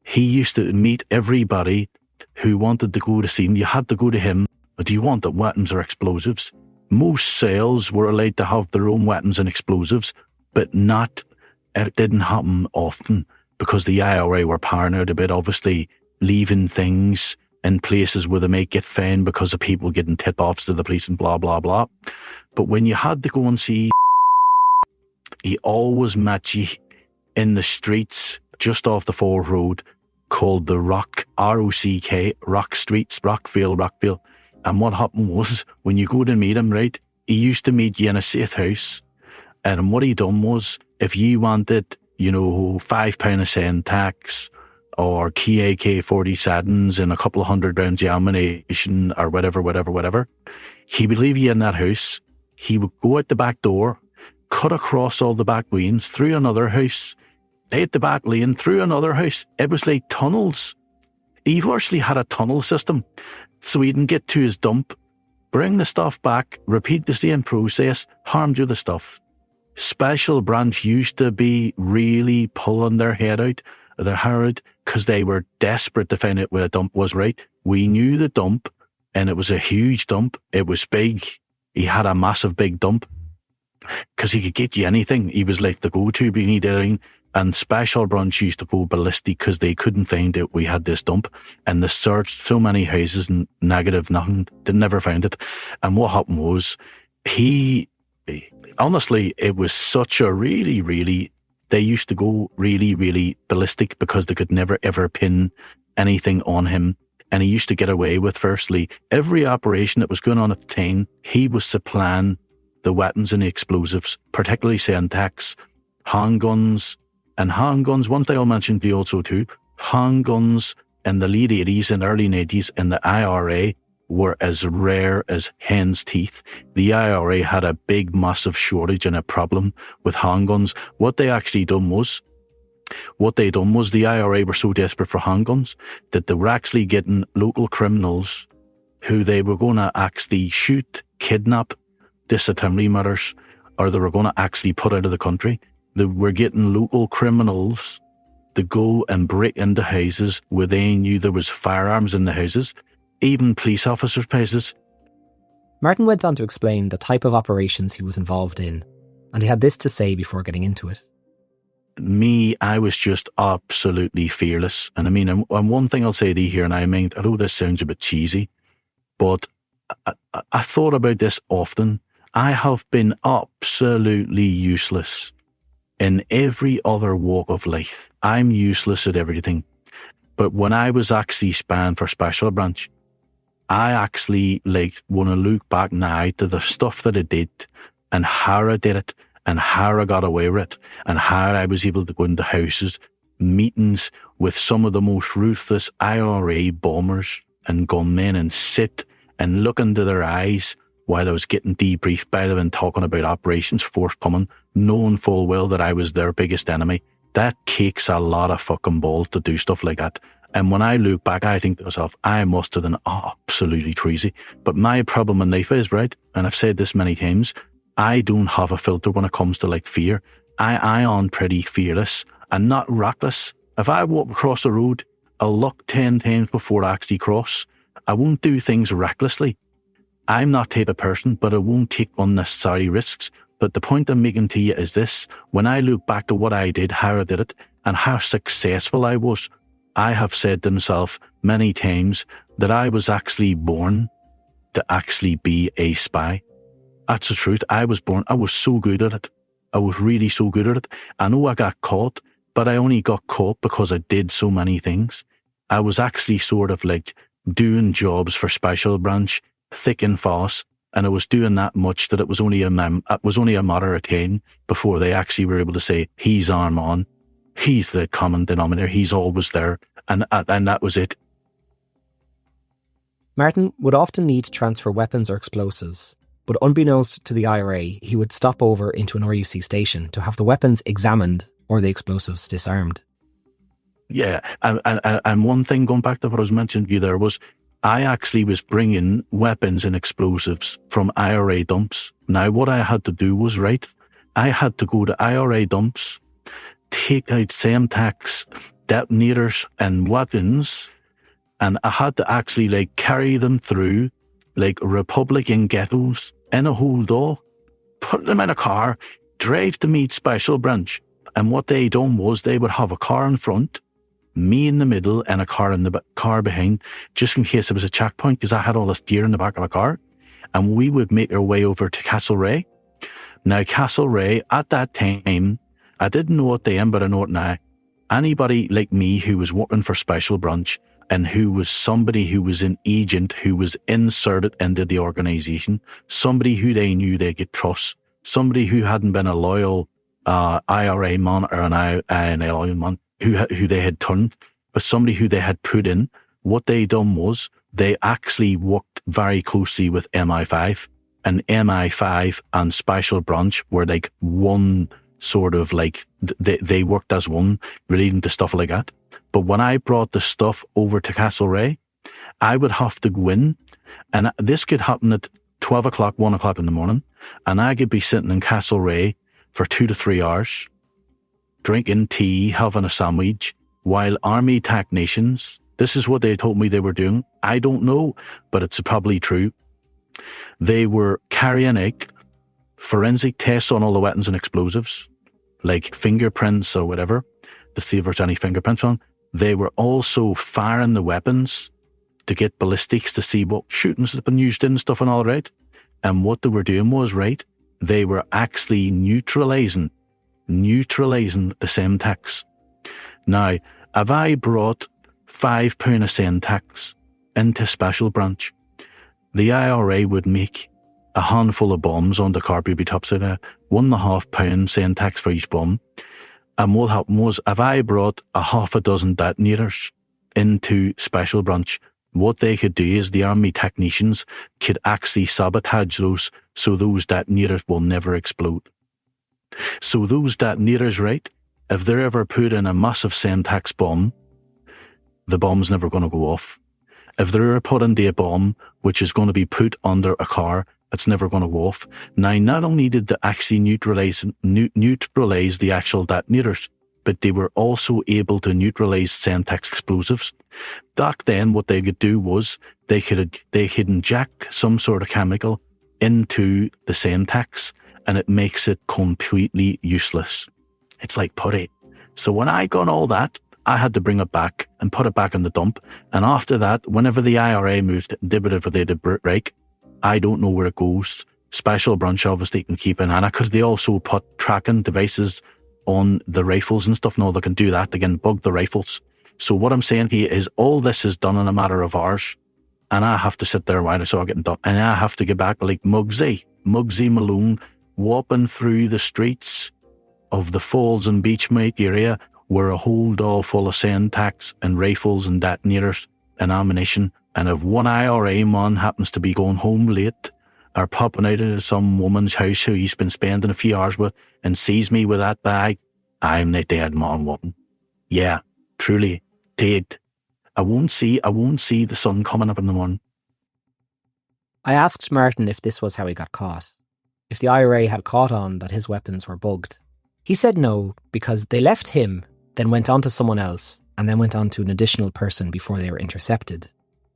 He used to meet everybody who wanted to go to see him. You had to go to him. Do you want the weapons or explosives? Most cells were allowed to have their own weapons and explosives, but it didn't happen often because the IRA were paranoid about obviously leaving things in places where they might get fined because of people getting tip-offs to the police and blah, blah, blah. But when you had to go and see, he always met you in the streets just off the Ford Road called the Rock, R-O-C-K, Rock Streets, Rockville. And what happened was, when you go to meet him, right, he used to meet you in a safe house. And what he done was, if you wanted, £5 a cent tax or key AK-47s and a couple of hundred rounds of ammunition or whatever, he would leave you in that house. He would go out the back door, cut across all the back lanes, through another house, out the back lane, through another house. It was like tunnels. He virtually had a tunnel system. So he didn't get to his dump, bring the stuff back, repeat the same process, harm you the stuff. Special branch used to be really pulling their hair out, because they were desperate to find out where the dump was, right? We knew the dump, and it was a huge dump. It was big. He had a massive big dump, because he could get you anything. He was like the go-to being anything. And Special Branch used to go ballistic because they couldn't find out we had this dump. And they searched so many houses and negative, nothing. They never found it. And what happened was, honestly, it was such a really, they used to go really, really ballistic because they could never ever pin anything on him. And he used to get away with, firstly, every operation that was going on at the time, he was supplying the weapons and the explosives, particularly Syntax, handguns. And handguns, one thing I'll mention to you also too, handguns in the late 80s and early 90s in the IRA were as rare as hen's teeth. The IRA had a big, massive shortage and a problem with handguns. What they done was the IRA were so desperate for handguns that they were actually getting local criminals who they were going to actually shoot, kidnap, disciplinary matters, or they were going to actually put out of the country. They were getting local criminals to go and break into houses where they knew there was firearms in the houses, even police officers' places. Martin went on to explain the type of operations he was involved in, and he had this to say before getting into it. I was just absolutely fearless. And I mean, and one thing I'll say to you here, and I know this sounds a bit cheesy, but I thought about this often. I have been absolutely useless in every other walk of life. I'm useless at everything. But when I was actually spying for Special Branch, I actually want to look back now to the stuff that I did and how I did it and how I got away with it and how I was able to go into houses, meetings with some of the most ruthless IRA bombers and gunmen and sit and look into their eyes while I was getting debriefed by them and talking about operations forthcoming, knowing full well that I was their biggest enemy. That takes a lot of fucking balls to do stuff like that. And when I look back, I think to myself, I must have done absolutely crazy. But my problem in life is, right, and I've said this many times, I don't have a filter when it comes to fear. I am pretty fearless and not reckless. If I walk across the road, I'll look 10 times before I actually cross. I won't do things recklessly. I'm not type of person, but I won't take unnecessary risks. But the point I'm making to you is this. When I look back to what I did, how I did it, and how successful I was, I have said to myself many times that I was actually born to actually be a spy. That's the truth. I was so good at it. I was really so good at it. I know I got caught, but I only got caught because I did so many things. I was actually sort of doing jobs for Special Branch, thick and fast, and I was doing that much that it was only a matter of time before they actually were able to say, he's arm on, he's the common denominator, he's always there, and that was it. Martin would often need to transfer weapons or explosives, but unbeknownst to the IRA, he would stop over into an RUC station to have the weapons examined or the explosives disarmed. Yeah, and one thing going back to what I was mentioning to you there was, I actually was bringing weapons and explosives from IRA dumps. Now, what I had to do was, I had to go to IRA dumps, take out Semtex detonators and weapons, and I had to actually carry them through Republican ghettos in a hold all, put them in a car, drive to meet Special Branch. And what they done was they would have a car in front, me in the middle, and a car in the car behind, just in case there was a checkpoint, because I had all this gear in the back of a car. And we would make our way over to Castlereagh. Now, Castlereagh, at that time, I didn't know it then, but I know it now. Anybody like me who was working for Special Branch and who was somebody who was an agent who was inserted into the organisation, somebody who they knew they could trust, somebody who hadn't been a loyal IRA man or an INL man who they had turned, but somebody who they had put in, what they done was they actually worked very closely with MI5, and MI5 and Special Branch were one sort of they worked as one relating to stuff like that. But when I brought the stuff over to Castlereagh, I would have to go in, and this could happen at 12 o'clock, 1 o'clock in the morning, and I could be sitting in Castlereagh for 2 to 3 hours, drinking tea, having a sandwich, while army technicians, this is what they told me they were doing. I don't know, but it's probably true. They were carrying out forensic tests on all the weapons and explosives, like fingerprints or whatever, to see if there's any fingerprints on. They were also firing the weapons to get ballistics to see what shootings had been used in and stuff and all, right? And what they were doing was, they were actually neutralising the Semtex. Now, if I brought £5 of Semtex into Special Branch, the IRA would make a handful of bombs on the car booby tops of a £1.5 Semtex for each bomb. And what happened was, if I brought a half a dozen detonators into Special Branch, what they could do is the army technicians could actually sabotage those, so those detonators will never explode. So those detonators, if they're ever put in a massive Semtex bomb, the bomb's never going to go off. If they're put into a bomb which is going to be put under a car, it's never going to go off. Now, not only did they actually neutralise the actual detonators, but they were also able to neutralise Semtex explosives. Back then, what they could do was they could inject some sort of chemical into the Semtex, and it makes it completely useless. It's like putty. So when I got all that, I had to bring it back and put it back in the dump. And after that, whenever the IRA moved it and did whatever they did break, I don't know where it goes. Special Branch obviously can keep an eye on it, because they also put tracking devices on the rifles and stuff. No, they can do that. They can bug the rifles. So what I'm saying here is all this is done in a matter of hours, and I have to sit there while it's all getting done. And I have to get back like Muggsy Malone, walking through the streets of the Falls and Beachmate area, where a hold all full of Semtex and rifles and detonators and ammunition. And if one IRA man happens to be going home late or popping out of some woman's house who he's been spending a few hours with and sees me with that bag, I'm the dead man walking. Yeah, truly, dead. I won't see the sun coming up in the morning. I asked Martin if this was how he got caught, if the IRA had caught on that his weapons were bugged. He said no, because they left him, then went on to someone else, and then went on to an additional person before they were intercepted.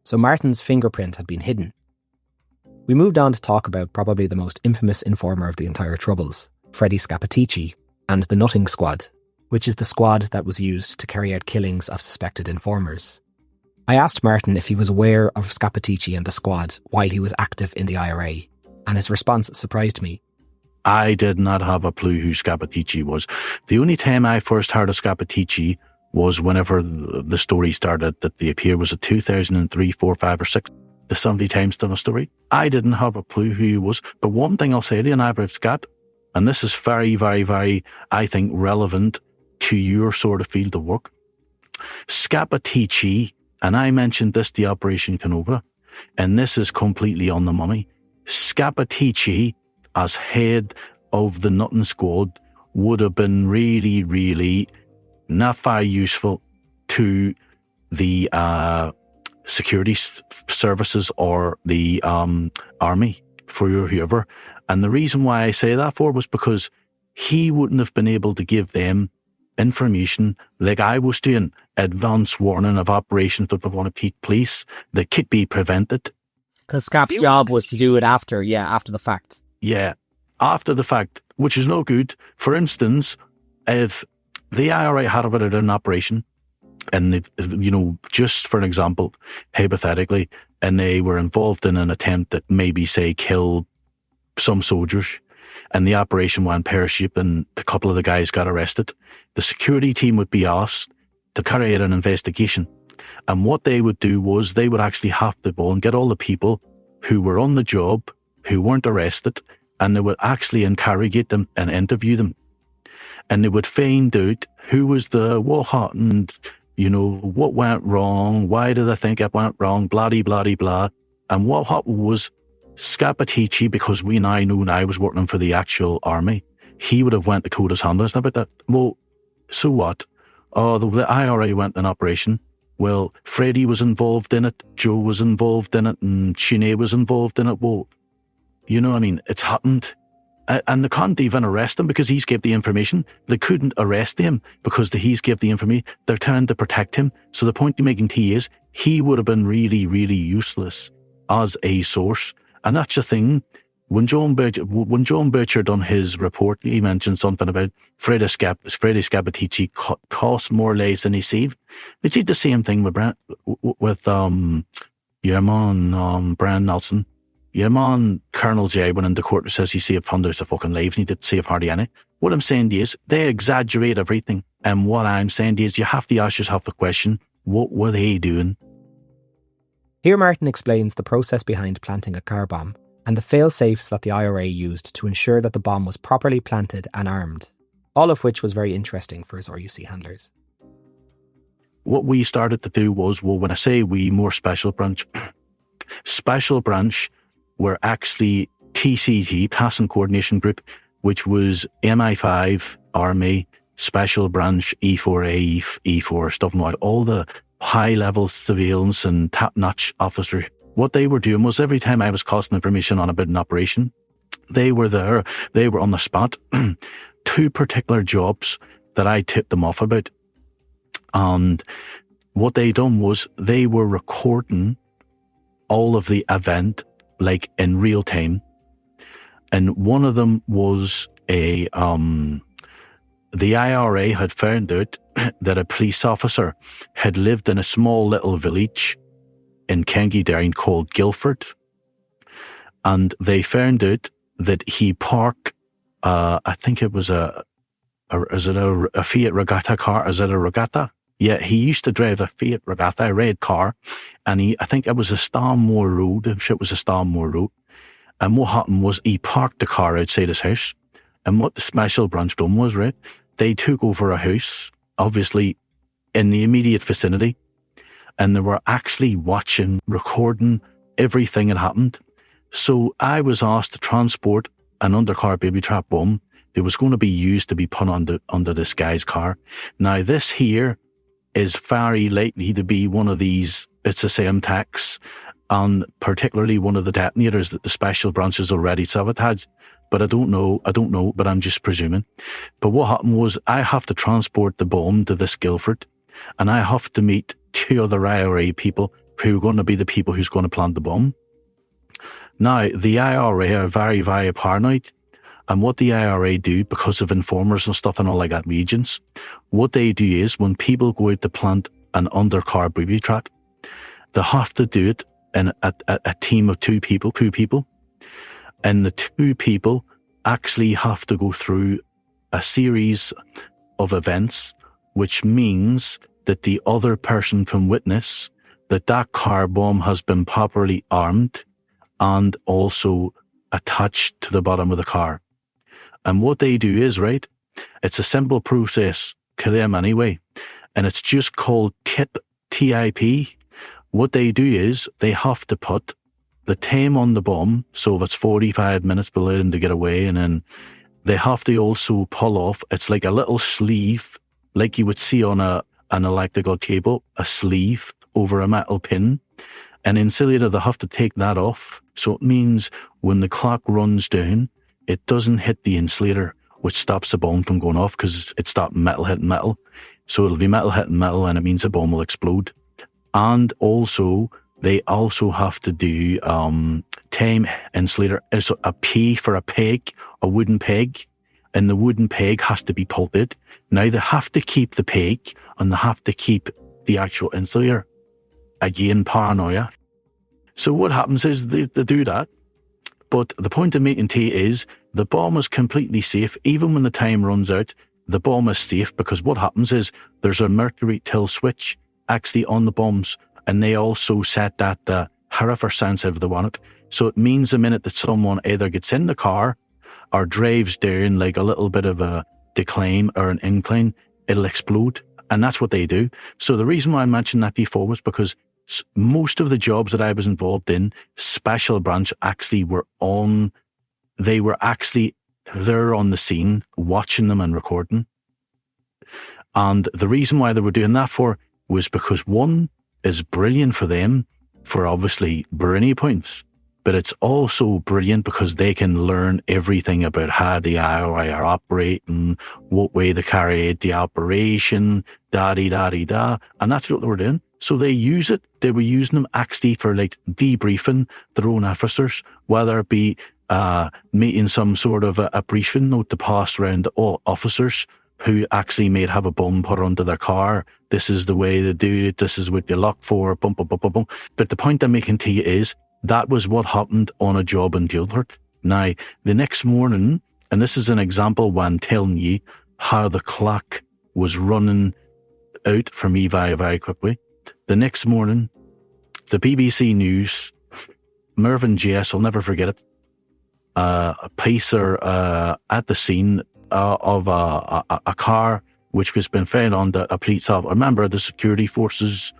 So Martin's fingerprint had been hidden. We moved on to talk about probably the most infamous informer of the entire Troubles, Freddie Sabotaging, and the Nutting Squad, which is the squad that was used to carry out killings of suspected informers. I asked Martin if he was aware of Sabotaging and the squad while he was active in the IRA, and his response surprised me. I did not have a clue who Sabotaging was. The only time I first heard of Sabotaging was whenever the story started that they appear was a 2003, 4, 5 or 6, the 70 times done a story. I didn't have a clue who he was, but one thing I'll say to you, and I've Scott, and this is very, very, very, I think, relevant to your sort of field of work. Sabotaging, and I mentioned this, the Operation Canova, and this is completely on the money. Sabotaging, as head of the Nutting Squad, would have been really, really not very useful to the security services or the army, for whoever. And the reason why I say that for was because he wouldn't have been able to give them information like I was doing, advance warning of operations that would want to take place that could be prevented. Because Scap's job was to do it after the fact. Yeah, after the fact, which is no good. For instance, if the IRA had an operation, and just for an example, hypothetically, and they were involved in an attempt that maybe, say, killed some soldiers, and the operation went pear-shaped and a couple of the guys got arrested, the security team would be asked to carry out an investigation. And what they would do was they would actually have to go and get all the people who were on the job, who weren't arrested, and they would actually interrogate them and interview them. And they would find out who was what happened, what went wrong, why did I think it went wrong, blah. And what happened was Sabotaging, because we now know I was working for the actual army, he would have went to Coda's handlers about that. Well, so what? Oh, the IRA went in operation. Well, Freddie was involved in it, Joe was involved in it, and Sinead was involved in it. Well, it's happened. And they can't even arrest him because he's gave the information. They couldn't arrest him because he's gave the information. They're trying to protect him. So the point you're making to you is he would have been really, really useless as a source. And that's the thing. When John Bircher done his report, he mentioned something about Freddie Sabotaging cost more lives than he saved. They did the same thing with your man, Brian Nelson. Your man, Colonel J, went into court and says he saved hundreds of fucking lives and he didn't save hardly any. What I'm saying is, they exaggerate everything. And what I'm saying is, you have to ask yourself the question, what were they doing? Here Martin explains the process behind planting a car bomb and the fail-safes that the IRA used to ensure that the bomb was properly planted and armed, all of which was very interesting for his RUC handlers. What we started to do was, when I say we, more special branch were actually TCG, Task and Coordination Group, which was MI5, Army, Special Branch, E4A, E4, stuff like that, all the high-level surveillance and top-notch officer. What they were doing was every time I was casting information on about an operation, they were there, they were on the spot. 2 particular jobs that I tipped them off about. And what they done was they were recording all of the event, like in real time. And one of them was the IRA had found out that a police officer had lived in a small little village in County Down called Guildford. And they found out that he parked, I think it was is it a Fiat Regatta car? Is it a Regatta? Yeah, he used to drive a Fiat Regatta, a red car, and I think it was a Stanmore Road. I'm sure it was a Stanmore Road. And what happened was he parked the car outside his house. And what the special branch done was, right, they took over a house, obviously in the immediate vicinity, and they were actually watching, recording everything that happened. So I was asked to transport an undercar baby trap bomb that was going to be used to be put under this guy's car. Now, this here is very likely to be one of these, it's the same tax, and particularly one of the detonators that the special branches already sabotaged. But I don't know, but I'm just presuming. But what happened was I have to transport the bomb to this Guildford, and I have to meet 2 other IRA people who are going to be the people who's going to plant the bomb. Now, the IRA are very, very paranoid. And what the IRA do, because of informers and stuff and all like that regions, what they do is when people go out to plant an undercar booby trap, they have to do it in a team of 2 people. And the 2 people actually have to go through a series of events, which means that the other person can witness that that car bomb has been properly armed and also attached to the bottom of the car. And what they do is, right, it's a simple process to them anyway, and it's just called TIP. What they do is they have to put the time on the bomb, so if it's 45 minutes below them to get away, and then they have to also pull off, it's like a little sleeve, like you would see on an electrical cable, a sleeve over a metal pin, An insulator, they have to take that off. So it means when the clock runs down, it doesn't hit the insulator, which stops the bomb from going off because it stopped metal hitting metal. So it'll be metal hitting metal, and it means the bomb will explode. And also, they also have to do time insulator. It's a P for a peg, a wooden peg, and the wooden peg has to be pulted. Now they have to keep the peg, and they have to keep the actual insulator. Again, paranoia. So what happens is they do that. But the point I'm making to you is the bomb is completely safe. Even when the time runs out, the bomb is safe, because what happens is there's a mercury till switch actually on the bombs, and they also set that however sensitive they want it. So it means the minute that someone either gets in the car or drives down like a little bit of a decline or an incline, it'll explode. And that's what they do. So the reason why I mentioned that before was because most of the jobs that I was involved in, special branch actually were on, they were actually there on the scene, watching them and recording. And the reason why they were doing that for was because, one, is brilliant for them for obviously brownie points, but it's also brilliant because they can learn everything about how the IRA are operating, what way they carry out the operation, da-dee-da-dee-da, and that's what they were doing. So they use it. They were using them actually for like debriefing their own officers, whether it be meeting some sort of a briefing note to pass around to all officers who actually may have a bomb put onto their car. This is the way they do it. This is what you look for. Bum, bum, bum, bum, bum. But the point I'm making to you is that was what happened on a job in Guildford. Now, the next morning, and this is an example when telling you how the clock was running out for me very, very quickly. The next morning, the BBC News, Mervyn Jess, I'll never forget it, police are at the scene of a car which has been found on a police officer, a member of the security forces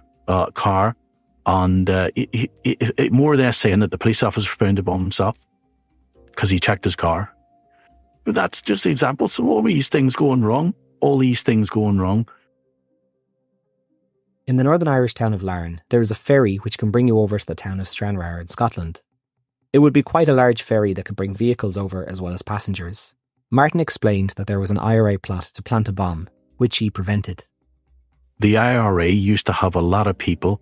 car, and it more or less saying that the police officer found the bomb himself because he checked his car. But that's just an example. So all these things going wrong, In the Northern Irish town of Larne, there is a ferry which can bring you over to the town of Stranraer in Scotland. It would be quite a large ferry that could bring vehicles over as well as passengers. Martin explained that there was an IRA plot to plant a bomb, which he prevented. The IRA used to have a lot of people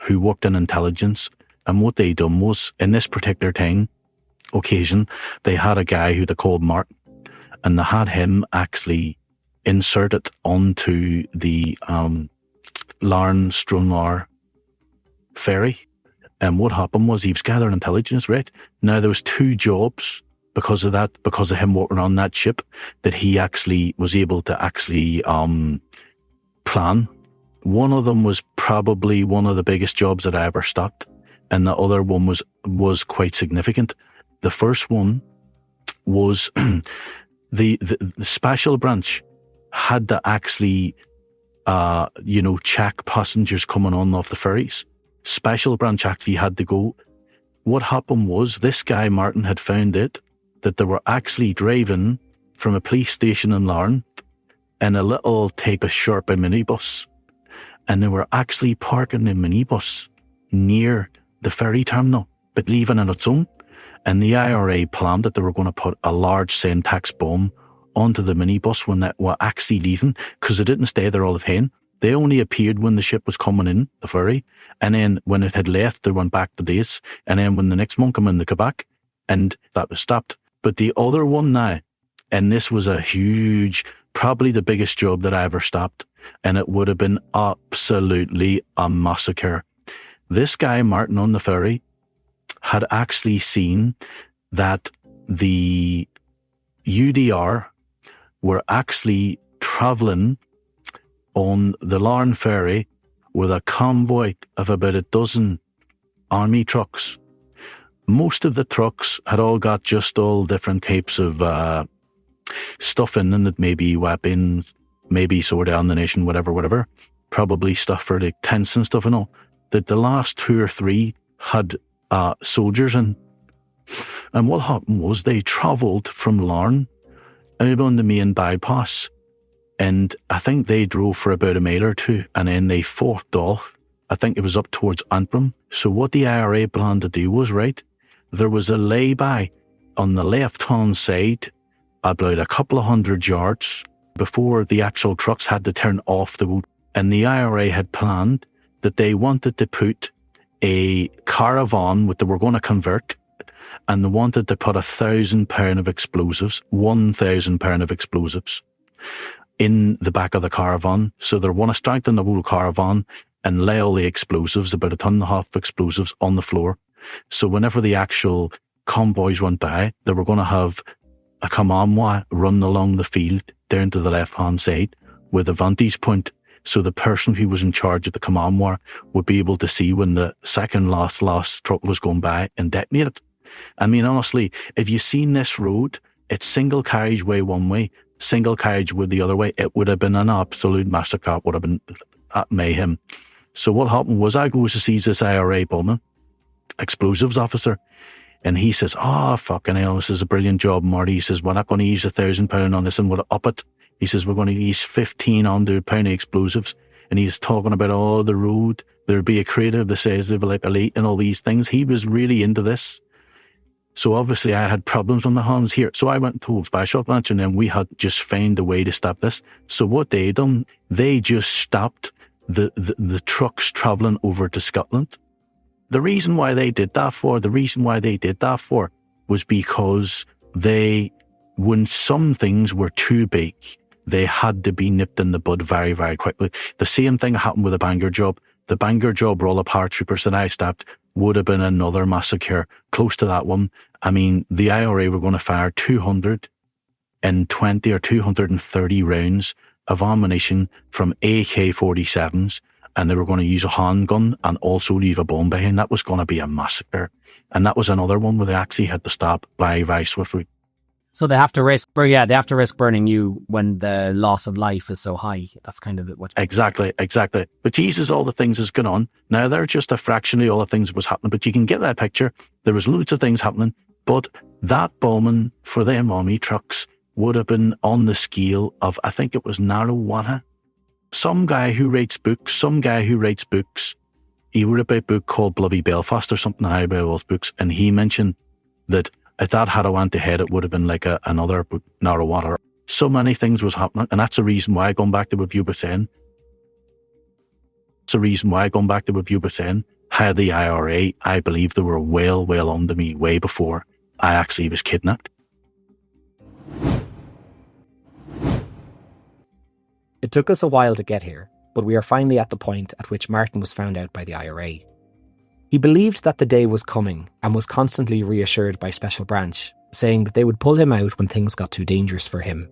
who worked in intelligence, and what they done was, in this particular occasion, they had a guy who they called Martin, and they had him actually inserted onto the Larne-Stranraer ferry. And what happened was he was gathering intelligence, right? Now there was two jobs because of that, because of him working on that ship, that he actually was able to actually plan. One of them was probably one of the biggest jobs that I ever stopped, and the other one was quite significant. The first one was the special branch had to actually check passengers coming on off the ferries. Special branch actually had to go. What happened was this guy Martin had found it that they were actually driving from a police station in Larne in a little type of Sherpa minibus, and they were actually parking the minibus near the ferry terminal, but leaving on its own. And the IRA planned that they were going to put a large syntax bomb onto the minibus when they were actually leaving, because they didn't stay there all the time. They only appeared when the ship was coming in, the ferry, and then when it had left, they went back to dates, and then when the next one came in, they came back, and that was stopped. But the other one now, and this was a huge, probably the biggest job that I ever stopped, and it would have been absolutely a massacre. This guy, Martin on the ferry, had actually seen that the UDR were actually travelling on the Larne ferry with a convoy of about a dozen army trucks. Most of the trucks had all got just all different types of stuff in them, that maybe weapons, maybe sword ammunition, whatever. Probably stuff for the tents and stuff and all. That the last 2 or 3 had soldiers in. And what happened was they travelled from Larne out on the main bypass, and I think they drove for about a mile or two, and then they forked off I think it was up towards Antrim. So what the IRA planned to do was, right, there was a lay-by on the left-hand side about a couple of 100 yards before the actual trucks had to turn off the road. And the IRA had planned that they wanted to put a caravan, what they were going to convert, and they wanted to put £1,000 of explosives, £1,000 of explosives in the back of the caravan. So they want to strengthen the whole caravan and lay all the explosives, about 1.5 tons of explosives, on the floor. So whenever the actual convoys went by, they were going to have a command wire run along the field down to the left-hand side with a vantage point. So the person who was in charge of the command wire would be able to see when the second last truck was going by and detonate it. I mean, honestly, if you've seen this road, it's single carriageway one way, single carriageway the other way. It would have been an absolute massacre. It would have been mayhem. So what happened was, I goes to see this IRA bombing explosives officer, and he says, "Oh, fucking hell, this is a brilliant job, Marty." He says, "We're not going to use £1,000 on this and we'll up it." He says, "We're going to use £1,500 of explosives." And he's talking about, oh, the road, there'd be a creative that says they were like elite and all these things. He was really into this. So obviously I had problems on my hands here. So I went and told Special Branch, and then we had just found a way to stop this. So what they done, they just stopped the trucks travelling over to Scotland. The reason why they did that for was because when some things were too big, they had to be nipped in the bud very, very quickly. The same thing happened with the Bangor job. The Bangor job where all the paratroopers that I stopped would have been another massacre close to that one. I mean, the IRA were going to fire 220 or 230 rounds of ammunition from AK-47s, and they were going to use a handgun and also leave a bomb behind. That was going to be a massacre. And that was another one where they actually had to stop very, very swiftly. So they have to risk burning you when the loss of life is so high. That's kind of what. Exactly. But Jesus, all the things that's going on. Now, they're just a fraction of all the things that was happening, but you can get that picture. There was loads of things happening, but that bombing for them army trucks would have been on the scale of, I think it was Narrow. Some guy who writes books, he wrote about a book called Bloody Belfast or something, about all those books, and he mentioned that if that had went ahead, it would have been like another Narrow Water. So many things was happening, and that's the reason why, going back to what you were saying, how the IRA, I believe they were well on to me way before I actually was kidnapped. It took us a while to get here, but we are finally at the point at which Martin was found out by the IRA. He believed that the day was coming and was constantly reassured by Special Branch, saying that they would pull him out when things got too dangerous for him.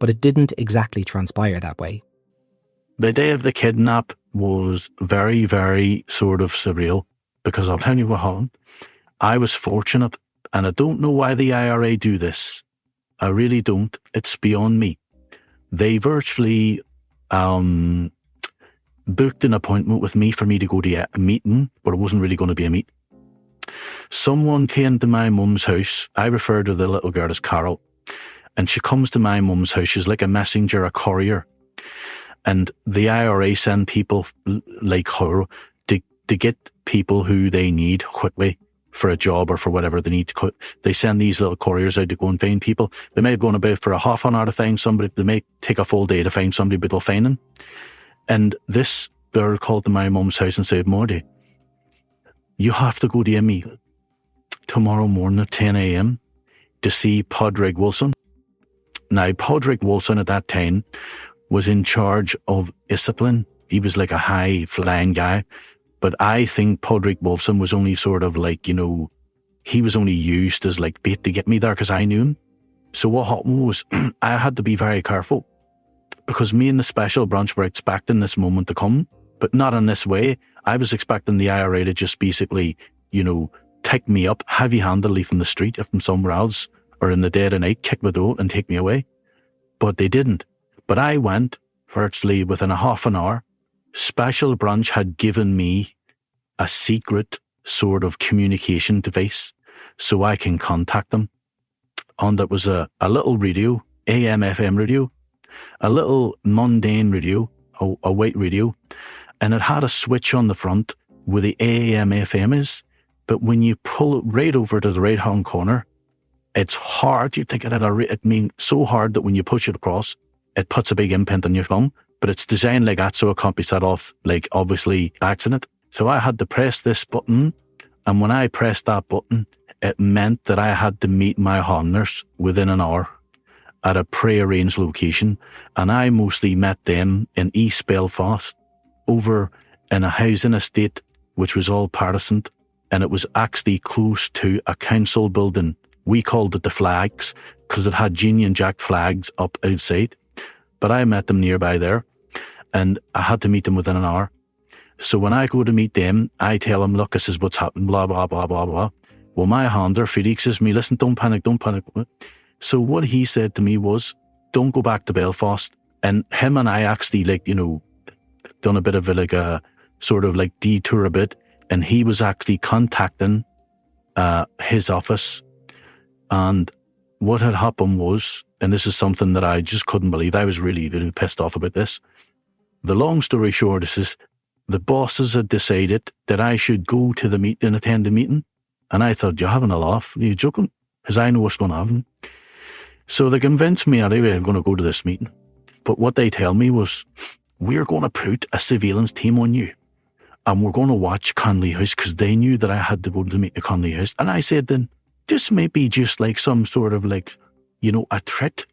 But it didn't exactly transpire that way. The day of the kidnap was very, very sort of surreal, because I'll tell you what happened. I was fortunate, and I don't know why the IRA do this. I really don't. It's beyond me. They virtually booked an appointment with me for me to go to a meeting, but it wasn't really going to be a meet. Someone came to my mum's house. I refer to the little girl as Carol. And she comes to my mum's house. She's like a messenger, a courier. And the IRA send people like her to get people who they need quickly for a job or for whatever they need to. They send these little couriers out to go and find people. They may go on about for a half an hour to find somebody. They may take a full day to find somebody, but they'll find them. And this girl called to my mum's house and said, "Marty, you have to go to a meeting tomorrow morning at 10 a.m. to see Padraig Wilson." Now, Padraig Wilson at that time was in charge of discipline. He was like a high-flying guy. But I think Padraig Wilson was only sort of like, he was only used as like bait to get me there because I knew him. So what happened was I had to be very careful, because me and the Special Branch were expecting this moment to come, but not in this way. I was expecting the IRA to just basically, take me up heavy-handedly from the street or from somewhere else, or in the dead of night, kick my door and take me away. But they didn't. But I went virtually within a half an hour. Special Branch had given me a secret sort of communication device so I can contact them. And it was a little radio, AM, FM radio, a little mundane radio, a white radio. and it had a switch on the front where the AM FM is. But when you pull it right over to the right-hand corner, it's hard. You think it means so hard that when you push it across, it puts a big imprint on your thumb. But it's designed like that so it can't be set off, like, obviously, accident. So I had to press this button, and when I pressed that button, it meant that I had to meet my handlers within an hour at a pre-arranged location. And I mostly met them in East Belfast, over in a housing estate, which was all Protestant, and it was actually close to a council building. We called it the Flags, because it had Union Jack flags up outside. But I met them nearby there, and I had to meet them within an hour. So when I go to meet them, I tell them, look, this is what's happened, blah, blah, blah, blah, blah. Well, my handler, Felix, says to me, listen, don't panic. So what he said to me was, don't go back to Belfast. And him and I actually, done a bit of a sort of detour a bit. And he was actually contacting his office. And what had happened was, and this is something that I just couldn't believe, I was really, really pissed off about this. The long story short is the bosses had decided that I should go to the meeting and attend the meeting. And I thought, you're having a laugh. Are you joking? Because I know what's going to happen. So they convinced me anyway, I'm going to go to this meeting. But what they tell me was, we're going to put a surveillance team on you. And we're going to watch Conley House, because they knew that I had to go to meet the Conley House. And I said then, this may be just like some sort of a threat.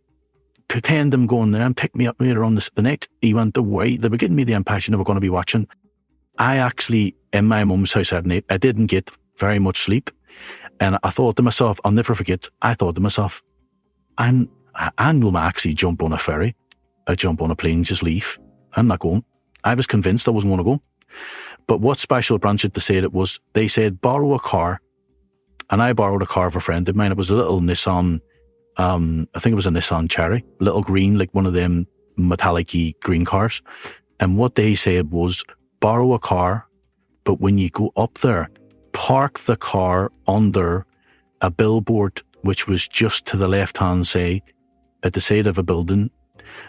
Pretend them going there and pick me up later on the night. He went away. They were giving me the impression they were going to be watching. I actually, in my mum's house at night, I didn't get very much sleep. And I thought to myself, I'll never forget, I thought to myself, I'm will actually jump on a ferry. I jump on a plane, just leave. I'm not going. I was convinced I wasn't going to go. But what Special Branch had to say it was, they said, borrow a car. And I borrowed a car of a friend of mine. It was a little Nissan, I think it was a Nissan Cherry, little green, like one of them metallic-y green cars. And what they said was, borrow a car, but when you go up there, park the car under a billboard, which was just to the left-hand side, at the side of a building.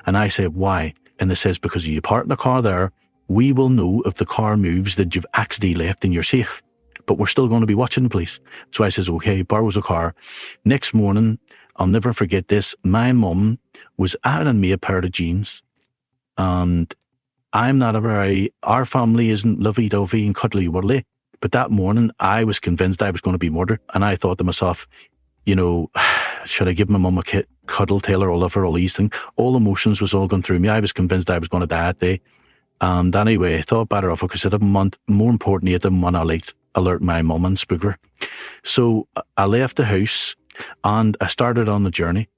And I said, why? And it says, because if you park the car there, we will know if the car moves that you've actually left and you're safe. But we're still going to be watching the police. So I says, okay, borrows a car. Next morning, I'll never forget this. My mum was ironing me a pair of jeans. And I'm not our family isn't lovey-dovey and cuddly-wuddly. But that morning, I was convinced I was going to be murdered. And I thought to myself, should I give my mum a cuddle, tell her all of her, all these things? All emotions was all going through me. I was convinced I was going to die that day. And anyway, I thought better of it because I didn't want, more importantly, I didn't want to alert my mum and spook her. So I left the house and I started on the journey.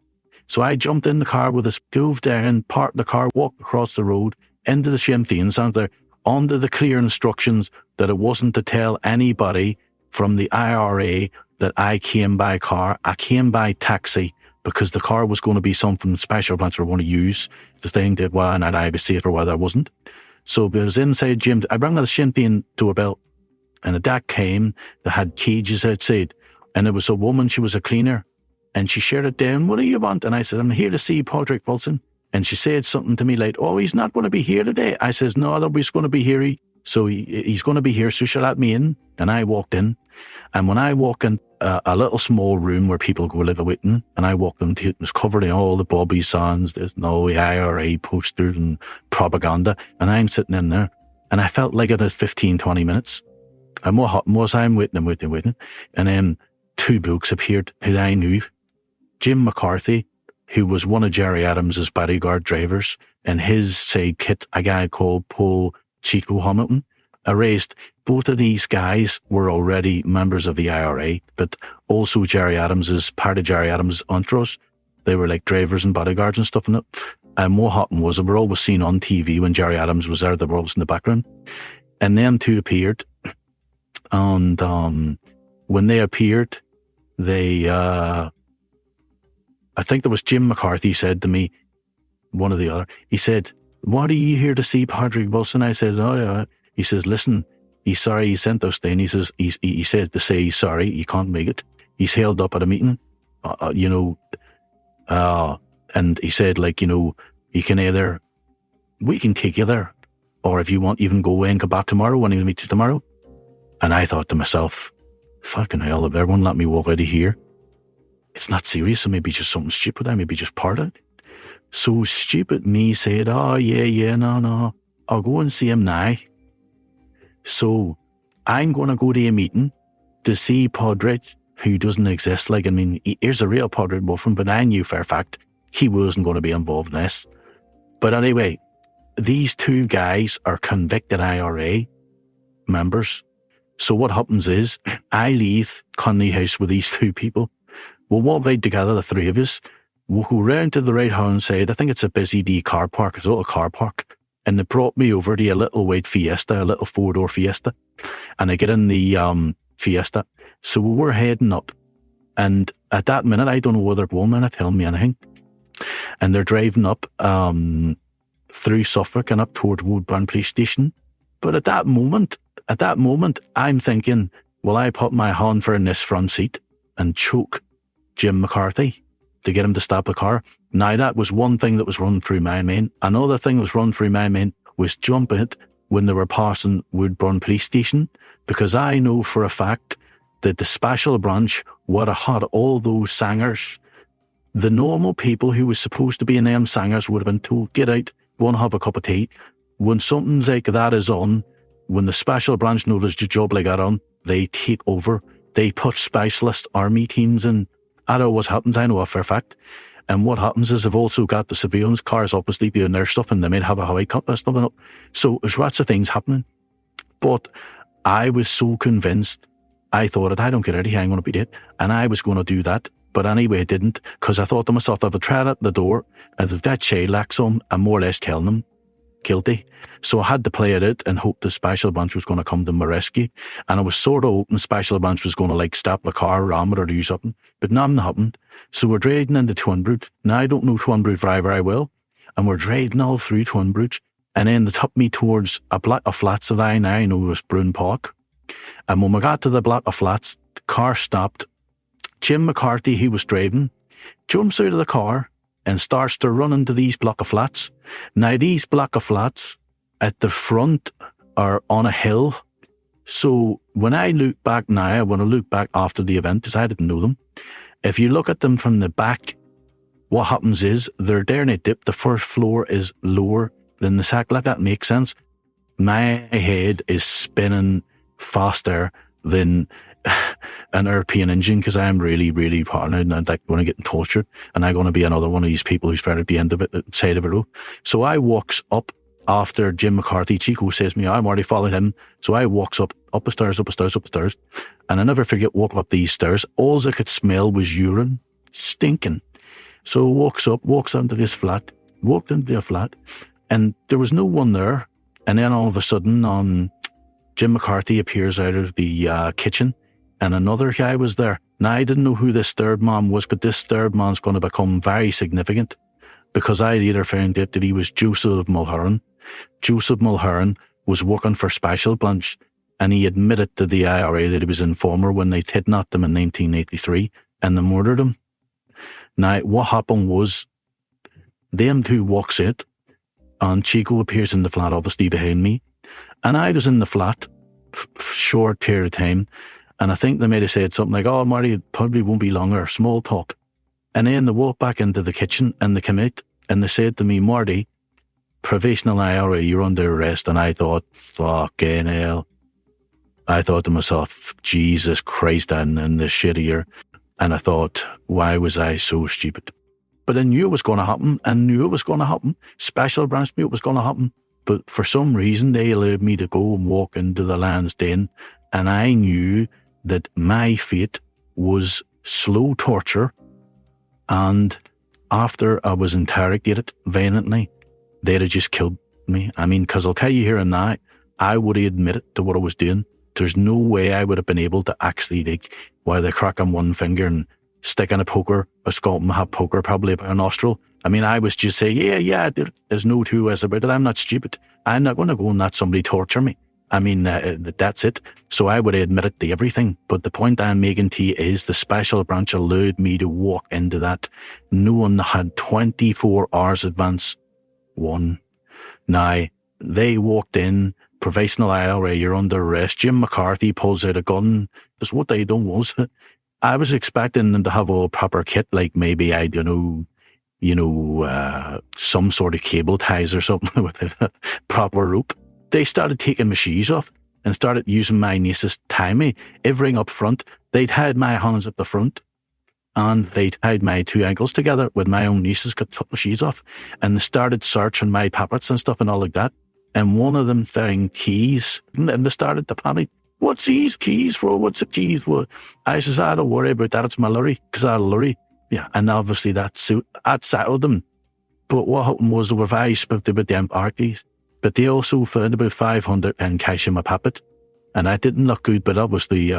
So I jumped in the car with us, drove down, parked the car, walked across the road, into the Sinn Féin Centre, under the clear instructions that it wasn't to tell anybody from the IRA that I came by car. I came by taxi because the car was going to be something Special Branch were going to use. The thing that whether I was safe or whether I wasn't. So it was inside Jim. I rang the Sinn Féin doorbell and a DAC came that had cages outside. And it was a woman, she was a cleaner. And she shouted down, what do you want? And I said, I'm here to see Padraig Wilson. And she said something to me like, oh, he's not going to be here today. I says, no, he's going to be here. So he's going to be here, so she let me in. And I walked in. And when I walk in a little small room where people go live waiting, and I walked into it, it was covered in all the Bobby signs, there's no IRA posters and propaganda. And I'm sitting in there. And I felt like it had 15, 20 minutes. And what happened was I'm waiting. And then two blokes appeared who I knew. Jim McCarthy, who was one of Jerry Adams's bodyguard drivers, and his sidekick, a guy called Paul Chico Hamilton, erased. Both of these guys were already members of the IRA, but also Jerry Adams's, part of Jerry Adams's entourage. They were like drivers and bodyguards and stuff in it. And what happened was they were always seen on TV when Jerry Adams was there, they were always in the background. And them two appeared. And when they appeared, they, I think there was Jim McCarthy said to me, one or the other, he said, what are you here to see, Padraig Wilson? I says, oh yeah. He says, listen, he's sorry he sent us down. He says, he said to say he's sorry, he can't make it. He's held up at a meeting, and he said, we can take you there, or if you want, even go away and come back tomorrow when he meets you tomorrow. And I thought to myself, fucking hell, if they're going to let me walk out of here, it's not serious. It may be just something stupid. I may be just part of it. So stupid me said, oh, yeah, no, I'll go and see him now. So I'm going to go to a meeting to see Podridge, who doesn't exist. Like, I mean, here's a real Podridge Muffin, but I knew for a fact he wasn't going to be involved in this. But anyway, these two guys are convicted IRA members. So what happens is, I leave Conley House with these two people. We'll walk right together, the three of us. We'll go round to the right-hand side. I think it's a busy D car park. It's a little car park. And they brought me over to a little white Fiesta, a little four-door Fiesta. And I get in the Fiesta. So we're heading up. And at that minute, I don't know whether they're going, they're not telling me anything. And they're driving up through Suffolk and up toward Woodburn Police Station. But at that moment, I'm thinking, will I put my hand for in this front seat and choke Jim McCarthy to get him to stop the car? Now, that was one thing that was running through my mind. Another thing that was running through my mind was jump it when they were passing Woodburn Police Station, because I know for a fact that the special branch would have had all those sangers. The normal people who was supposed to be in them sangers would have been told, get out, go and have a cup of tea. When something like that is on, when the special branch knows the job like that on, they take over. They put specialist army teams in. I know what happens, I know for a fact. And what happens is they've also got the surveillance cars obviously doing their stuff, and they might have a Hawaii Cup or something up. So there's lots of things happening. But I was so convinced, I thought, I don't get out of here, I'm going to be dead. And I was going to do that. But anyway, I didn't, because I thought to myself, if I tried at the door, and if that child lacks on, I'm more or less telling them guilty. So I had to play it out and hope the special branch was going to come to my rescue. And I was sort of hoping the special branch was going to like stop the car, ram it, or do something. But nothing happened. So we're driving into Twinbridge. Now I don't know Twinbridge very well. And we're driving all through Twinbridge. And then they took me towards a block of flats that I now know was Brune Park. And when we got to the block of flats, the car stopped. Jim McCarthy, he was driving, jumps out of the car and starts to run into these block of flats. Now, these block of flats at the front are on a hill. So when I look back now, I want to look back after the event because I didn't know them. If you look at them from the back, what happens is they're there in a dip. The first floor is lower than the second. Like that makes sense. My head is spinning faster than an airplane engine because I'm really, really paranoid and I'm like going to get tortured, and I'm going to be another one of these people who's right at the end of it, side of it. So I walks up after Jim McCarthy. Chico says to me, I'm already following him. So I walks up the stairs, and I never forget walking up these stairs. All I could smell was urine, stinking. So walks into this flat, walked into the flat, and there was no one there. And then all of a sudden, Jim McCarthy appears out of the kitchen, and another guy was there. Now, I didn't know who this third man was, but this third man's going to become very significant because I later found out that he was Joseph Mulheron. Joseph Mulheron was working for Special Branch, and he admitted to the IRA that he was an informer when they kidnapped him in 1983 and they murdered him. Now, what happened was, them two walks out, and Chico appears in the flat, obviously behind me, and I was in the flat short period of time, and I think they might have said something like, oh, Marty, it probably won't be long, or small talk. And then they walked back into the kitchen and they came out and they said to me, Marty, provisional IRA, you're under arrest. And I thought, fucking hell. I thought to myself, Jesus Christ, and this shit here. And I thought, why was I so stupid? But I knew it was going to happen. Special Branch knew it was going to happen. But for some reason, they allowed me to go and walk into the Land's Den. And I knew that my fate was slow torture. And after I was interrogated violently, they'd have just killed me. I mean, because I'll tell you here and now, I would have admitted to what I was doing. There's no way I would have been able to actually, like, while they crack on one finger and stick in a poker, a scalpel, have poker probably by a nostril. I mean, I was just saying, yeah, there's no two ways about it. I'm not stupid. I'm not going to go and let somebody torture me. I mean, that's it. So I would have admitted to everything. But the point I'm making to you is the Special Branch allowed me to walk into that. No one had 24 hours advance. One. Now, They walked in, provisional IRA, you're under arrest. Jim McCarthy pulls out a gun. Because what they done was, I was expecting them to have all proper kit, like maybe, I don't know, some sort of cable ties or something with a proper rope. They started taking my shoes off and started using my nooses to tie me. Everything up front, they'd had my hands up the front and they tied my two ankles together with my own nooses, got took my shoes off, and they started searching my pockets and stuff and all like that. And one of them found keys, and they started to panic. What's these keys for? What's the keys for? I says, I don't worry about that, it's my lorry, because I had a lorry. Yeah, and obviously that settled them. But what happened was they were very spooked about the car keys. But they also found about 500 in cash in my pocket. And that didn't look good, but obviously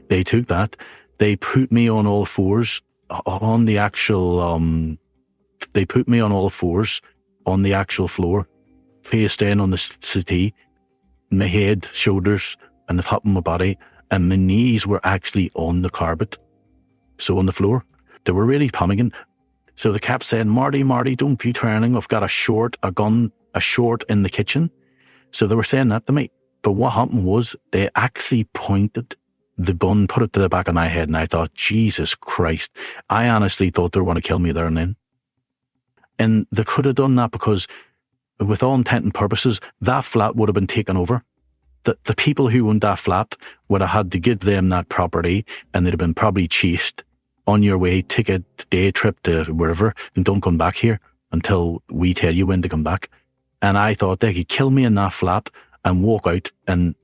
they took that. They put me on all fours on the actual, they put me on all fours on the actual floor, face down on the settee, my head, shoulders, and the top of my body, and my knees were actually on the carpet. So on the floor. They were really panicking. So they kept saying, Marty, don't be turning. I've got a gun in the kitchen. So they were saying that to me. But what happened was they actually pointed the gun, put it to the back of my head, and I thought, Jesus Christ. I honestly thought they were going to kill me there and then. And they could have done that because, with all intent and purposes, that flat would have been taken over. The people who owned that flat would have had to give them that property, and they'd have been probably chased on your way, take a day trip to wherever, and don't come back here until we tell you when to come back. And I thought they could kill me in that flat and walk out, and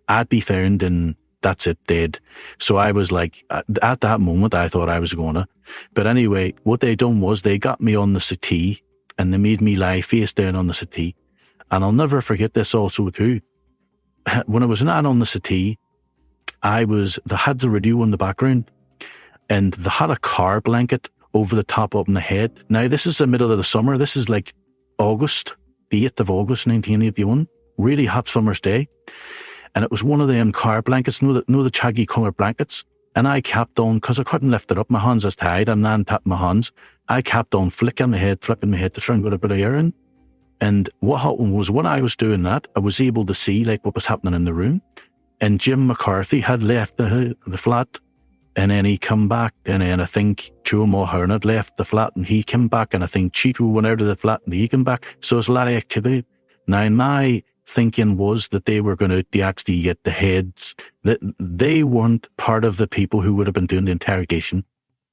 I'd be found, and that's it, dead. So I was like, at that moment, I thought I was gonna. But anyway, what they done was they got me on the settee, and they made me lie face down on the settee. And I'll never forget this also too. When I was not on the settee, they had the radio in the background, and they had a car blanket over the top of my head. Now, this is the middle of the summer. This is like August, the 8th of August, 1981. Really hot summer's day. And it was one of them car blankets, know the chaggy colour blankets. And I kept on, because I couldn't lift it up, my hands was tied, and then tapped my hands. I kept on flicking my head to try and get a bit of air in. And what happened was, when I was doing that, I was able to see like what was happening in the room. And Jim McCarthy had left the flat, and then he come back, and then I think Joe Mulhern had left the flat, and he came back, and I think Cheeto went out of the flat, and he came back. So there's a lot of activity. Now, my thinking was that they were going to actually get the heads, that they weren't part of the people who would have been doing the interrogation.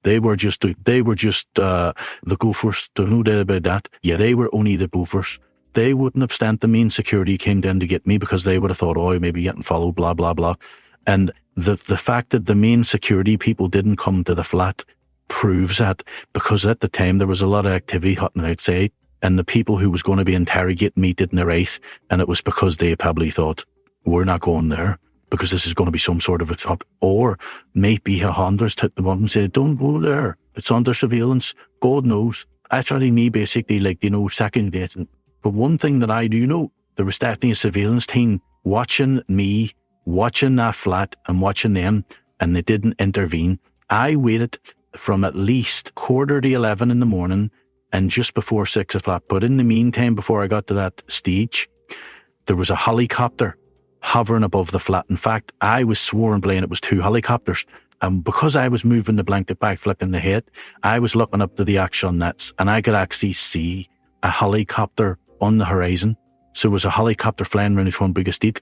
They were just the gophers. There's no doubt about that. Yeah, they were only the gophers. They wouldn't have stand the main security came down to get me, because they would have thought, oh, maybe getting followed, blah, blah, blah. And the fact that the main security people didn't come to the flat proves that, because at the time there was a lot of activity happening outside, and the people who was going to be interrogating me didn't arrive, and it was because they probably thought, we're not going there, because this is going to be some sort of a top, or maybe a Honduras took them up and said, don't go there, it's under surveillance, God knows. Actually, me basically, second guessing. But one thing that I do know, there was definitely a surveillance team watching me, watching that flat and watching them, and they didn't intervene. I waited from at least 11:15 in the morning and just before 6 o'clock. But in the meantime, before I got to that stage, there was a helicopter hovering above the flat. In fact, I was sworn blind it was 2 helicopters. And because I was moving the blanket back, flipping the head, I was looking up to the action nets, and I could actually see a helicopter on the horizon. So it was a helicopter flying around one big estate.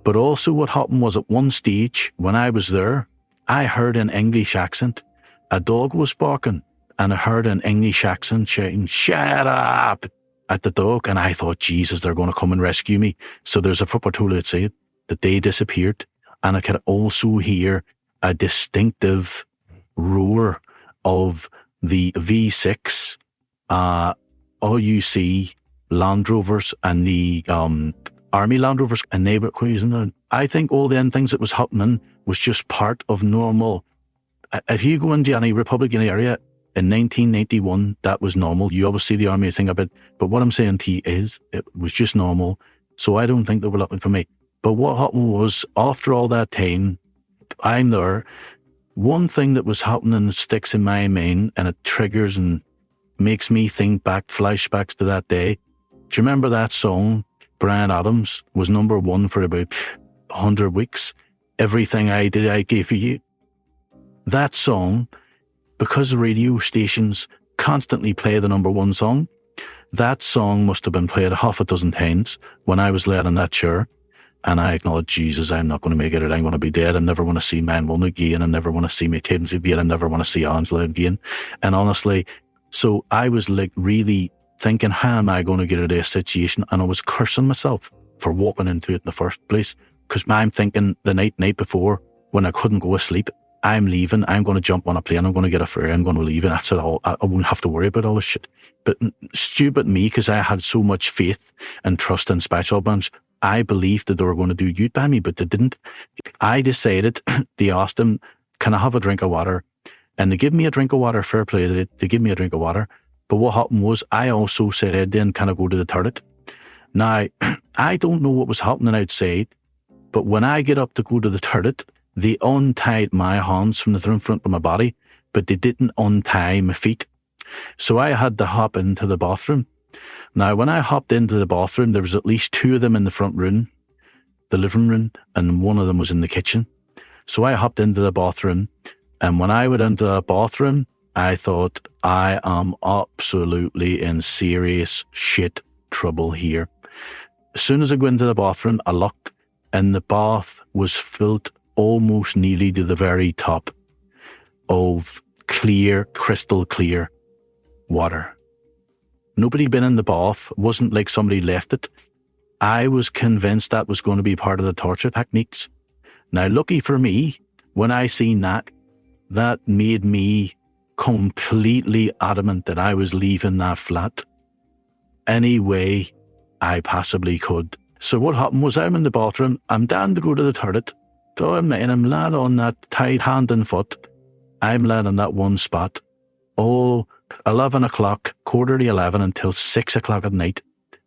But also what happened was, at one stage, when I was there, I heard an English accent. A dog was barking, and I heard an English accent shouting, "Shut up!" at the dog. And I thought, Jesus, they're going to come and rescue me. So there's a football tool outside that they disappeared. And I could also hear a distinctive roar of the V6 RUC Land Rovers and the Army Land Rovers, and they were cruising. I think all the things that was happening was just part of normal. If you go into any Republican area in 1991, that was normal. You always see the army thing a bit, but what I'm saying to you is, it was just normal. So I don't think they were looking for me. But what happened was, after all that time, I'm there. One thing that was happening that sticks in my mind, and it triggers and makes me think back, flashbacks to that day, Do you remember that song, Bryan Adams, was number 1 for about 100 weeks? Everything I did, I gave for you. That song, because the radio stations constantly play the number 1 song, that song must have been played half a dozen times when I was laying in that chair. And I acknowledged, Jesus, I'm not going to make it. I'm going to be dead. I never want to see my mum again. I never want to see my kids again. I never want to see Angela again. And honestly, so I was like really thinking, how am I going to get out of this situation? And I was cursing myself for walking into it in the first place. Because I'm thinking the night before, when I couldn't go to sleep, I'm leaving. I'm going to jump on a plane. I'm going to get a ferry. I'm going to leave. And that's it all. I won't have to worry about all this shit. But stupid me, because I had so much faith and trust in special branch, I believed that they were going to do youth by me, but they didn't. I decided, they asked them, can I have a drink of water? And they give me a drink of water, fair play. They give me a drink of water. But what happened was, I also said, then can I go to the toilet? Now, I don't know what was happening outside, but when I get up to go to the toilet, they untied my hands from the front of my body, but they didn't untie my feet. So I had to hop into the bathroom. Now, when I hopped into the bathroom, there was at least 2 of them in the front room, the living room, and 1 of them was in the kitchen. So I hopped into the bathroom, and when I went into the bathroom, I thought, I am absolutely in serious shit trouble here. As soon as I go into the bathroom, I looked, and the bath was filled almost nearly to the very top of clear, crystal clear water. Nobody been in the bath. It wasn't like somebody left it. I was convinced that was going to be part of the torture techniques. Now, lucky for me, when I seen that, that made me completely adamant that I was leaving that flat any way I possibly could. So what happened was, I'm in the bathroom, I'm down to go to the toilet, so I'm laying on that tied hand and foot. I'm laying on that one spot. Oh, 11 o'clock, quarter to 11 until 6 o'clock at night,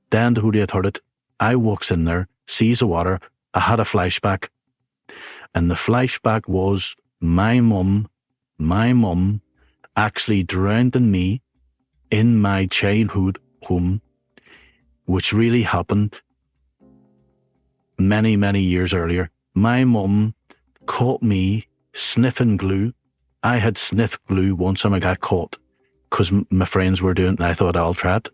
down to go to the toilet. I walks in there, sees the water. I had a flashback. And the flashback was my mum actually drowned me in my childhood home, which really happened many, many years earlier. My mum caught me sniffing glue. I had sniffed glue once and I got caught because my friends were doing it and I thought I'll try it.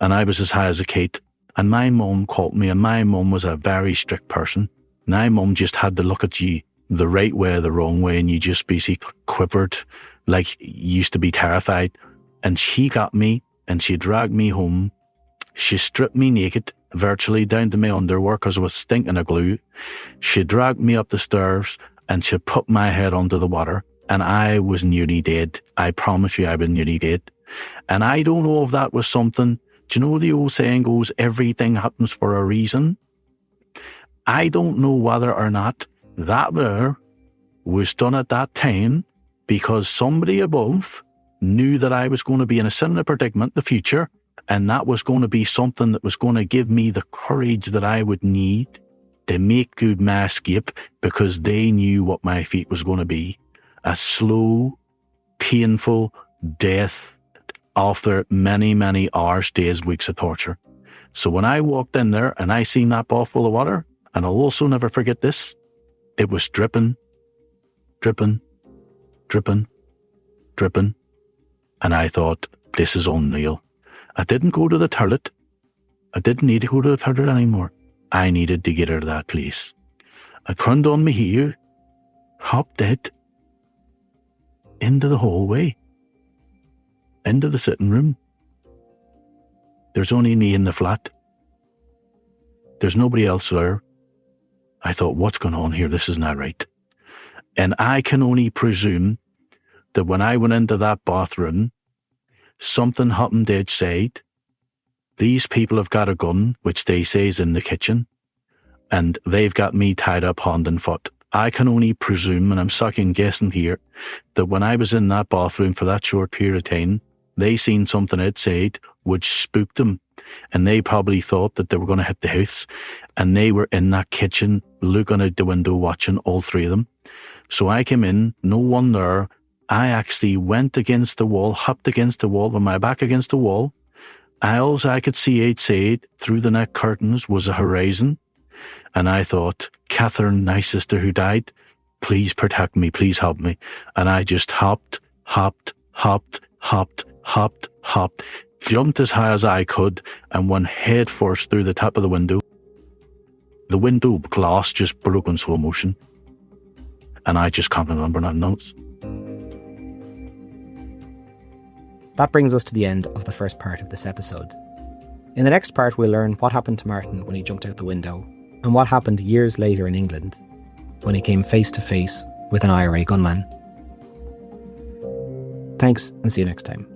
And I was as high as a kite. And my mum caught me, and my mum was a very strict person. My mum just had to look at you the right way or the wrong way, and you just basically quivered like you used to be terrified. And she got me and she dragged me home. She stripped me naked, virtually down to my underwear because I was stinking of glue. She dragged me up the stairs and she put my head under the water, and I was nearly dead. I promise you I was nearly dead. And I don't know if that was something. Do you know the old saying goes, everything happens for a reason? I don't know whether or not that there was done at that time because somebody above knew that I was going to be in a similar predicament in the future, and that was going to be something that was going to give me the courage that I would need to make good my escape, because they knew what my fate was going to be. A slow, painful death after many, many hours, days, weeks of torture. So when I walked in there and I seen that bath full of water, and I'll also never forget this, it was dripping, dripping, dripping, dripping. And I thought, this is unreal. I didn't go to the toilet. I didn't need to go to the toilet anymore. I needed to get out of that place. I turned on my heel, hopped it into the hallway, into the sitting room. There's only me in the flat. There's nobody else there. I thought, what's going on here? This is not right. And I can only presume that when I went into that bathroom, something happened outside. These people have got a gun, which they say is in the kitchen, and they've got me tied up hand and foot. I can only presume, and I'm second guessing here, that when I was in that bathroom for that short period of time, they seen something outside which spooked them, and they probably thought that they were going to hit the house, and they were in that kitchen looking out the window watching, all 3 of them. So I came in, no one there. I actually went against the wall, hopped against the wall with my back against the wall, All I could see outside through the net curtains was a horizon. And I thought, Catherine, my sister who died, please protect me, please help me. And I just hopped, jumped as high as I could, and went head first through the top of the window. The window glass just broke in slow motion. And I just can't remember nothing else. That brings us to the end of the first part of this episode. In the next part, we'll learn what happened to Martin when he jumped out the window, and what happened years later in England when he came face to face with an IRA gunman. Thanks, and see you next time.